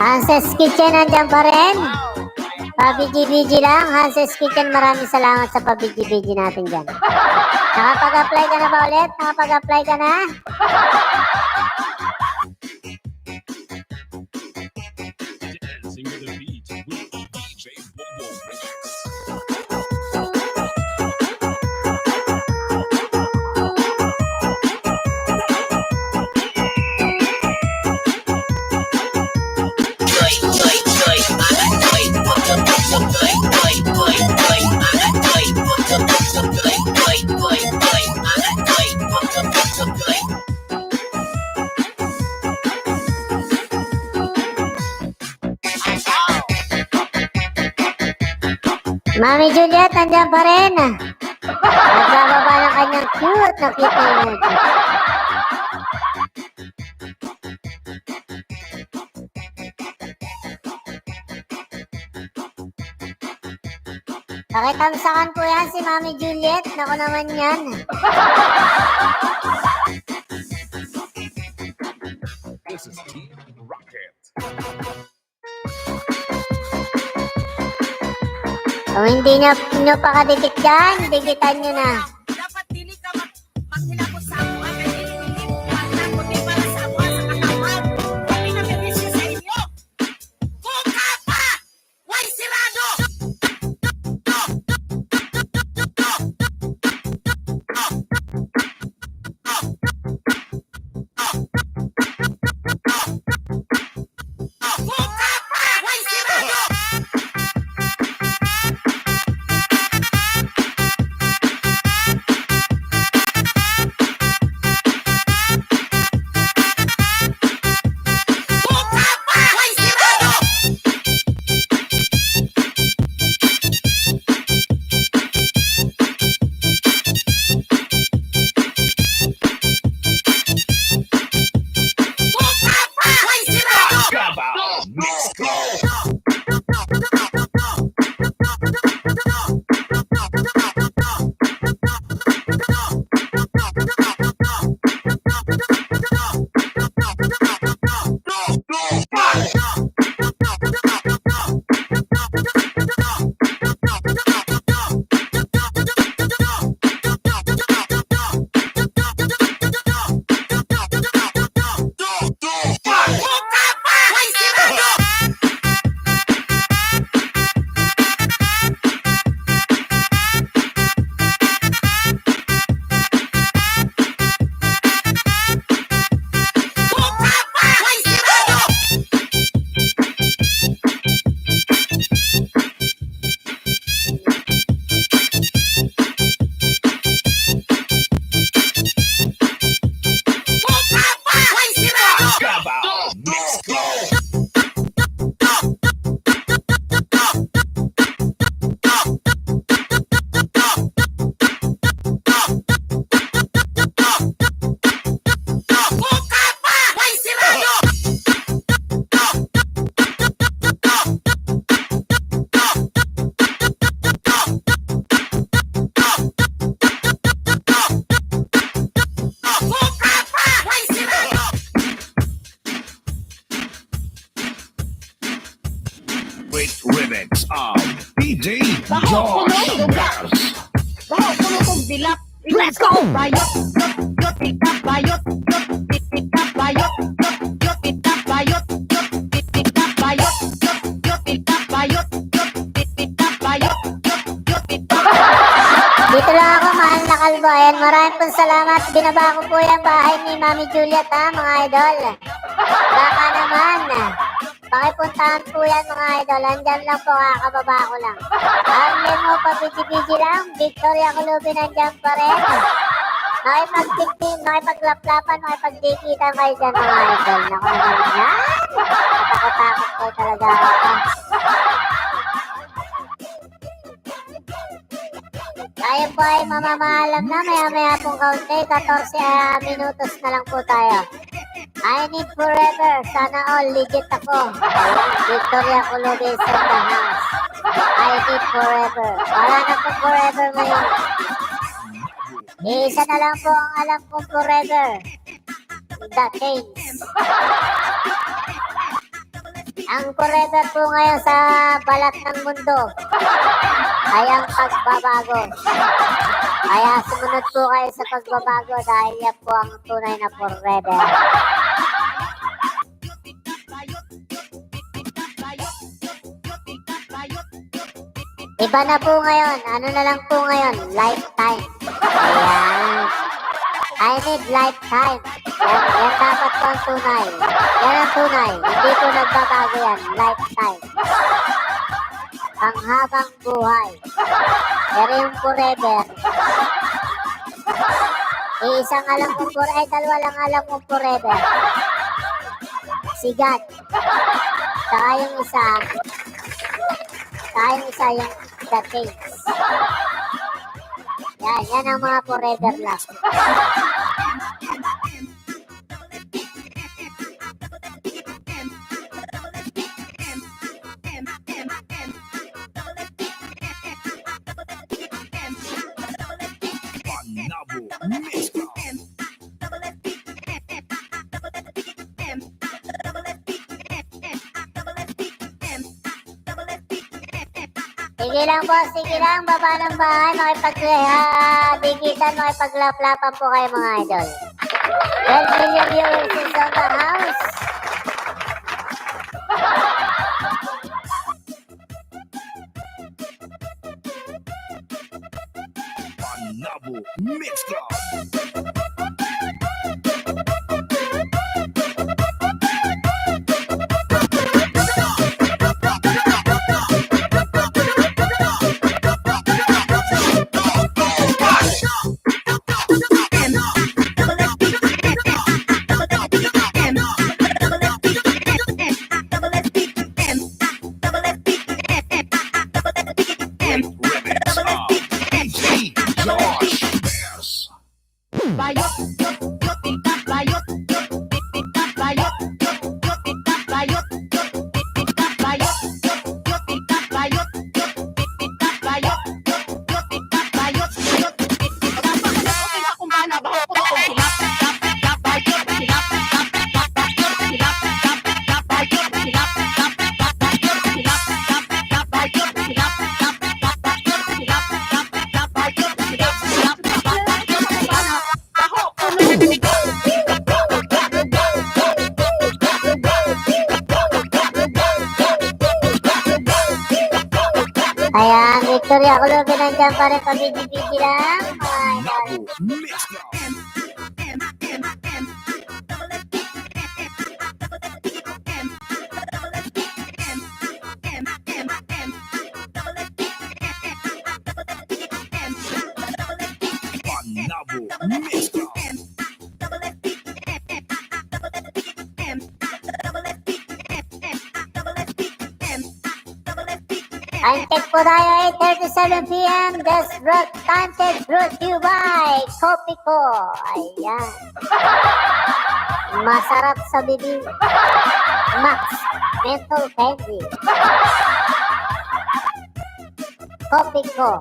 [SPEAKER 1] Hanses Kitchen nandiyan pa rin. Pa-BG-BG lang. Hanses Kitchen, maraming salamat sa pa-BG-BG natin dyan. Nakapag-apply ka na ba ulit? Nakapag-apply ka na?
[SPEAKER 6] Dancing with the beat with DJ Bobo Remix.
[SPEAKER 1] Mami Juliet, nandiyan pa rin. Nagbababa ng kanyang cute na image. Pakitamsakan po yan si Mami Juliet. Naku naman yan.
[SPEAKER 6] This is Team Rocket.
[SPEAKER 1] Kung hindi nyo pa kadikit dyan, dikitan nyo na.
[SPEAKER 4] Dapat dili ka maghilakot sa ako at hindi mo kundi para sa ako sa katawan. Hindi na benisyo sa inyo. Buka pa! Way sirado! Buka pa! Way sirado! Buka pa! Way sirado! Buka pa! Way sirado!
[SPEAKER 6] Gabao Mixcloud.
[SPEAKER 4] Buka pa! Way sirado! Buka pa! Way sirado! Buka pa! Way sirado!
[SPEAKER 6] Gabao Mixcloud.
[SPEAKER 4] Buka pa! Way sirado! Buka pa! Way sirado!
[SPEAKER 6] With remix of DJ Josh Gas.
[SPEAKER 4] Baho puno kong dilap. Let's go! Bayot, yot, pitap, bayot, yot, pitap, bayot, yot, pitap, bayot, yot, pitap, bayot, yot, pitap, bayot, yot, pitap, bayot, yot, pitap.
[SPEAKER 1] Dito lang ako, mahal na kalbo. Ayan, maraming pong salamat. Binaba ko po yung bahay ni Mami Juliet, ha, mga idol. Baka naman, pakipuntahan po yan, mga idol. Andyan lang po, kakababa ko lang. Arlen mo, pabigi-bigi lang. Victoria Colubi, nandyan pa rin. Makipag-tiktik, makipaglaplapan, makipagdikitan kayo dyan, mga idol. Naku naman yan. Natakot-takot ko talaga ako. Tayo po ay mamamahalam na, maya-maya pong kaunti, 14 minutos na lang po tayo. I need forever, sana all, legit ako. Victoria Colubi is in the house. I need forever. Wala na po forever ngayon. Isa na lang po ang alam kong forever. The Kings. Ang forever po ngayon sa balat ng mundo ay ang pagbabago. Kaya sumunod po kayo sa pagbabago dahil yan po ang tunay na forever. Iba na po ngayon. Ano na lang po ngayon? Lifetime. Ayan. I need lifetime. Yan dapat po ang tunay. Yan ang tunay. Hindi po nagbabago yan. Lifetime. Panghabang buhay. Pero yung forever. Isang alam kong forever. Dalawa lang alam kong forever. Si God. Saka yung isa. Saka yung isa yung the things. Yan ang mga forever love.
[SPEAKER 2] Panabo Mix Club.
[SPEAKER 1] Sige lang po, sige lang, baba ng bahay, makipagdikitan, makipaglaplapan po kayo mga idol. 12 million viewers is on the house.
[SPEAKER 2] Panabo Mix Club. Remix of DJ Josh Bears.
[SPEAKER 1] Ayan, Victoria Colombia nandiyan pa rin, pabidi-bidi lang.
[SPEAKER 2] Panabo Mix Club. Panabo Mix Club.
[SPEAKER 1] Time check po tayo, 8:37 p.m. This time check brought to you by Coffee Ko. Ayan. Masarap sa bibig. Max Mental Candy. Coffee Ko.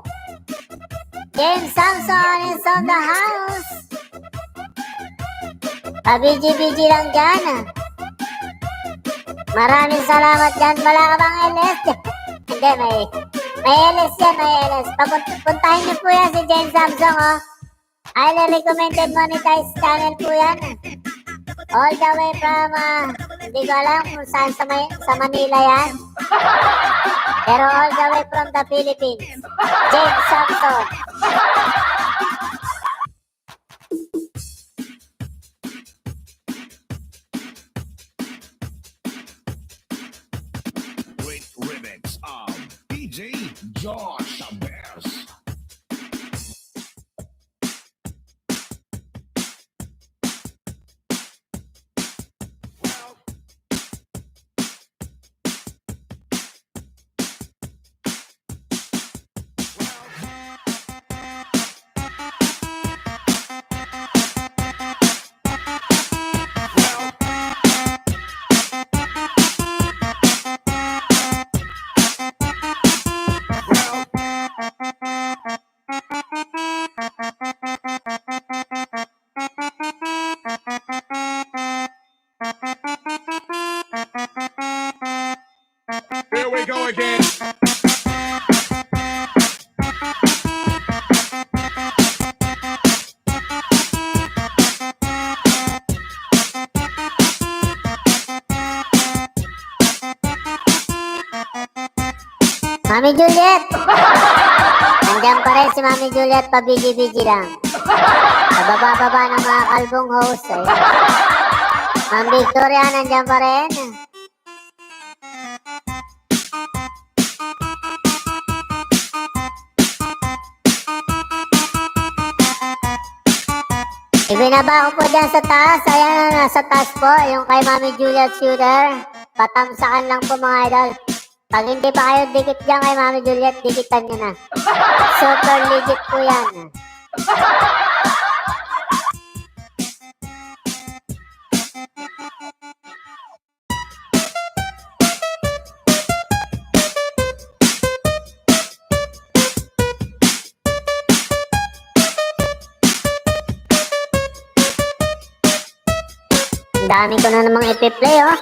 [SPEAKER 1] James Samson is on the house. Pabiji-biji lang dyan. Maraming salamat dyan. Wala ka bang LS? Hindi, may LS yan, may LS. Puntahin niyo po yan si James Samsung, oh. Highly recommended monetized channel po yan. All the way from, hindi ko alam kung saan sa Manila yan. Pero all the way from the Philippines. James Samsung.
[SPEAKER 2] Great remix of DJ Josh Bears.
[SPEAKER 6] Here we go again.
[SPEAKER 1] Mami Juliet! Nandiyan pa rin si Mami Juliet, pabigi-bigi lang. Sa baba-baba ng mga kalbong host. Eh. Ma'am Victoria, nandiyan pa rin. Ibinaba ko po dyan sa taas. Ayan, nasa taas po. Yung kay Mami Juliet Shooter. Patamsakan lang po mga idol. Pag hindi pa kayo dikit dyan kay Mami Juliet, dikitan nyo na. Super legit po yan. Ang dami ko na namang ipi-play, oh.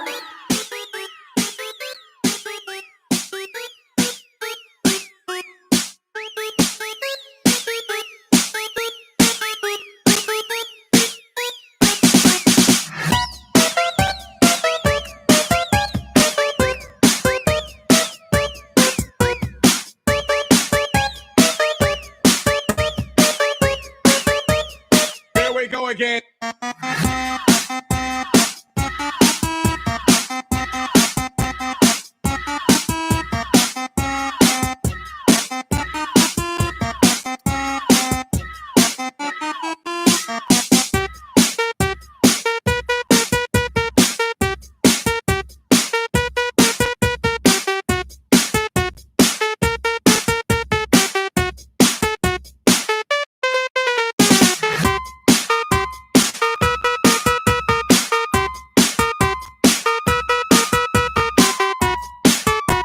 [SPEAKER 2] Here we go again.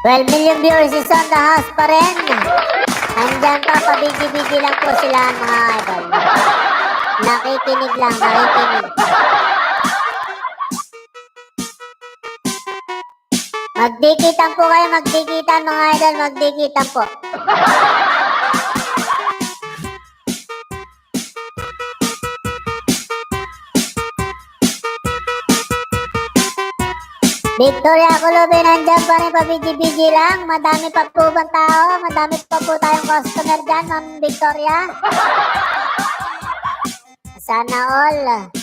[SPEAKER 1] Well, million viewers is on the house pa rin. Andyan pa, pabigi-bigi lang po sila mga idol. Nakikinig lang, nakikinig. Magdikitan po kayo, magdikitan mga idol, magdikitan po. Victoria Colobe, nandyan pa rin, pabigi-bigi lang. Madami pa po bang tao? Madami pa po tayong customer dyan, Ma'am Victoria. Sana all.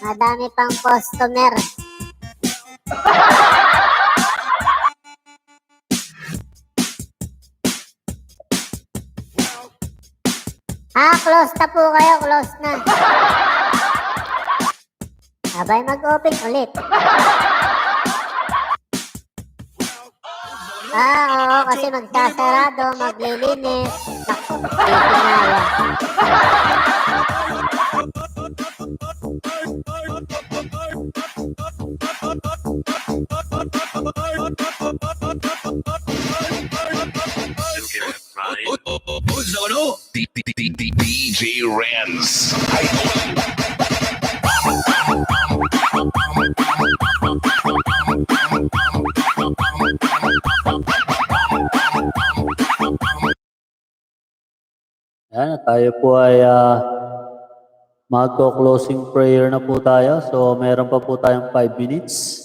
[SPEAKER 1] Madami pang customer. Close na po kayo, close na. Abay, mag-open ulit. Oo, kasi magkasarado, maglilinis. Naku, titingala.
[SPEAKER 2] DJ Renz.
[SPEAKER 10] Yan, tayo po ay magko-closing prayer na po tayo. So, meron pa po tayong 5 minutes.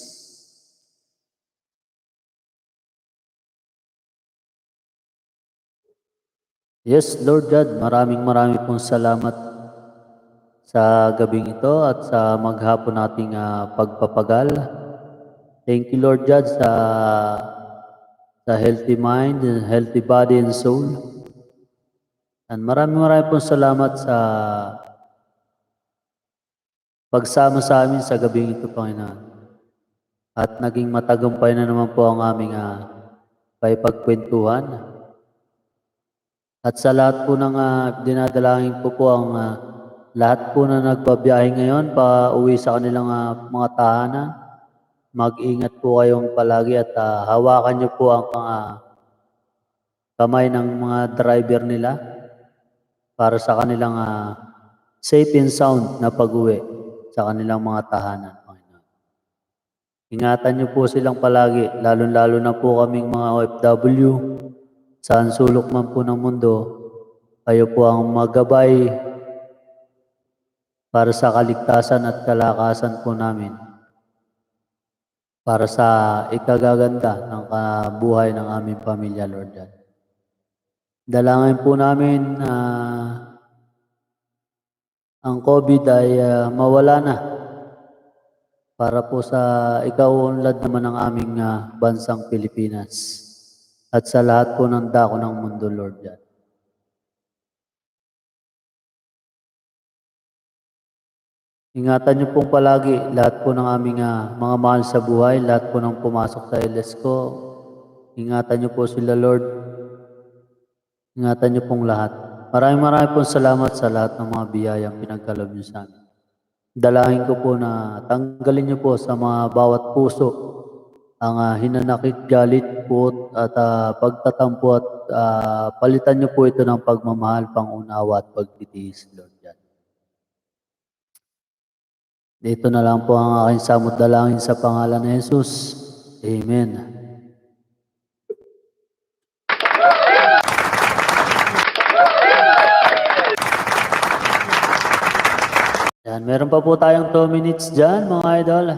[SPEAKER 10] Yes, Lord God, maraming pong salamat sa gabing ito at sa maghapon nating pagpapagal. Thank you, Lord God, sa healthy mind, healthy body and soul. And maraming pong salamat sa pagsama sa amin sa gabing ito, Panginoon. At naging matagumpay na naman po ang aming paipagkwentuhan. At sa lahat po ng dinadalangin po ang lahat po na nagbabiyahe ngayon pa uwi sa kanilang mga tahanan. Mag-ingat po kayong palagi at hawakan niyo po ang kamay ng mga driver nila para sa kanilang safe and sound na pag-uwi sa kanilang mga tahanan. Ingatan niyo po silang palagi, lalo-lalo na po kaming mga OFW. Saan sulok man po ng mundo, kayo po ang magabay para sa kaligtasan at kalakasan po namin. Para sa ikagaganda ng buhay ng aming pamilya, Lord God. Dalangin po namin ang COVID ay mawala na para po sa ikaunlad naman ng aming bansang Pilipinas at sa lahat po ng dako ng mundo, Lord God. Ingatan niyo pong palagi lahat po ng aming mga mahal sa buhay, lahat po ng pumasok sa LS ko. Ingatan niyo po sila, Lord. Ingatan niyo pong lahat. Maraming pong salamat sa lahat ng mga biyayang pinagkaloob niyo sa amin. Dalangin ko po na tanggalin niyo po sa mga bawat puso ang hinanakit, galit, puot at pagtatampo at palitan niyo po ito ng pagmamahal, pangunawa at pagtitiis, Lord. Dito na lang po ang aking samot dalangin sa pangalan ni Jesus. Amen. Yan, meron pa po tayong 2 minutes dyan, mga idol.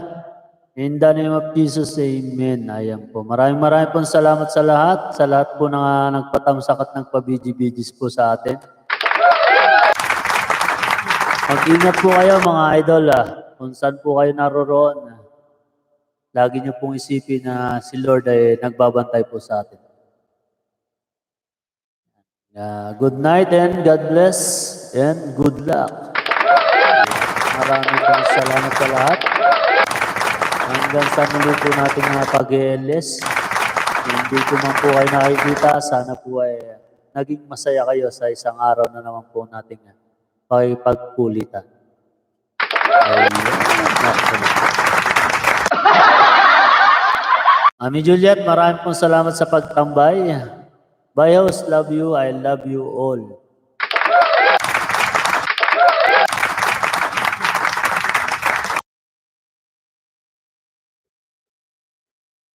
[SPEAKER 10] In the name of Jesus, amen. Ayan po. Maraming pong salamat sa lahat po na nagpatamsak at nagpa-BG-BGs po sa atin. Mag-ingat po kayo, mga idol. Kung saan po kayo naroroon, lagi niyo pong isipin na si Lord ay nagbabantay po sa atin. Good night and God bless and good luck. Maraming pong salamat sa lahat. Hanggang sa muli po natin na pag-LS. Hindi ko man po kayo nakikita, sana po ay naging masaya kayo sa isang araw na naman po natin pagpulitan. Mami Juliet, maraming pong salamat sa pagtambay. Bye house, love you, I love you all.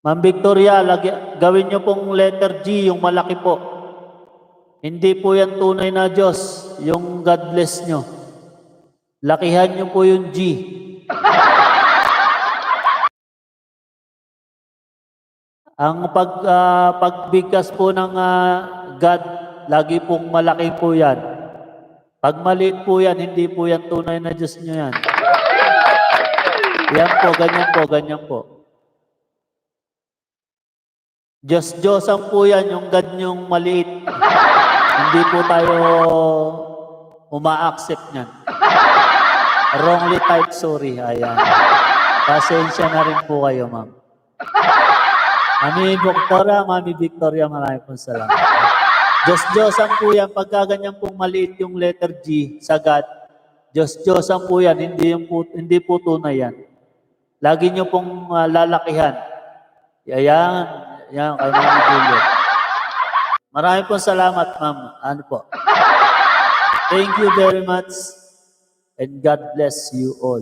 [SPEAKER 10] Ma'am Victoria, gawin niyo pong letter G, yung malaki po. Hindi po yan tunay na Diyos, yung God bless niyo. Lakihan niyo po yung G. Ang pagbigkas po ng God, lagi pong malaki po yan. Pag maliit po yan, hindi po yan tunay na Diyos niyo yan. Yan po, ganyan po. Diyos-Diyosan po yan, yung God niyong maliit. Hindi po tayo uma-accept niyan. Wrongly typed, sorry. Ayan. Pasensya na rin po kayo, ma'am. Mami Victoria, maraming pong salamat. Diyos-Diyosan po yan. Pagka ganyan pong maliit yung letter G sa God, Diyos-Diyosan po yan. Hindi po tunay yan. Lagi niyo pong lalakihan. Yan kay Mami Juliet. Maraming pong salamat, ma'am. Ano po? Thank you very much. And God bless you all.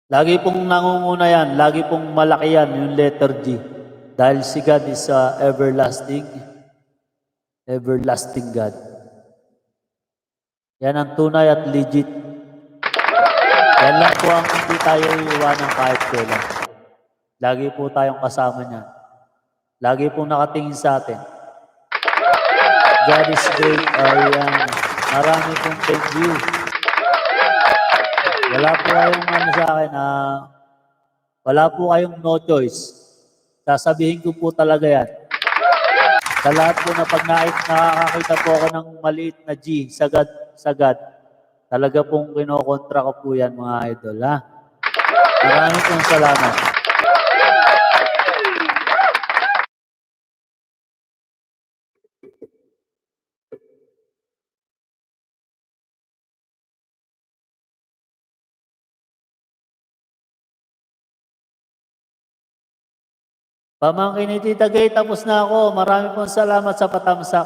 [SPEAKER 10] Lagi pong nangunguna yan, lagi pong malaki yan, yung letter G. Dahil si God is everlasting God. Yan ang tunay at legit. Yan lang po ang hindi tayo iiwanan kahit kailan. Lagi po tayong kasama niya. Lagi pong nakatingin sa atin. God is great. Ayan. Marami pong thank you. Wala po kayong sa akin wala po kayong no choice. Sasabihin ko po talaga yan. Sa lahat po na pag nakakakita po ako ng maliit na G sa God, talaga pong kinokontra ko po yan, mga idol, ha? Maraming pong salamat. Pamangkin ni Tita Gay, tapos na ako. Marami pong salamat sa patamsak.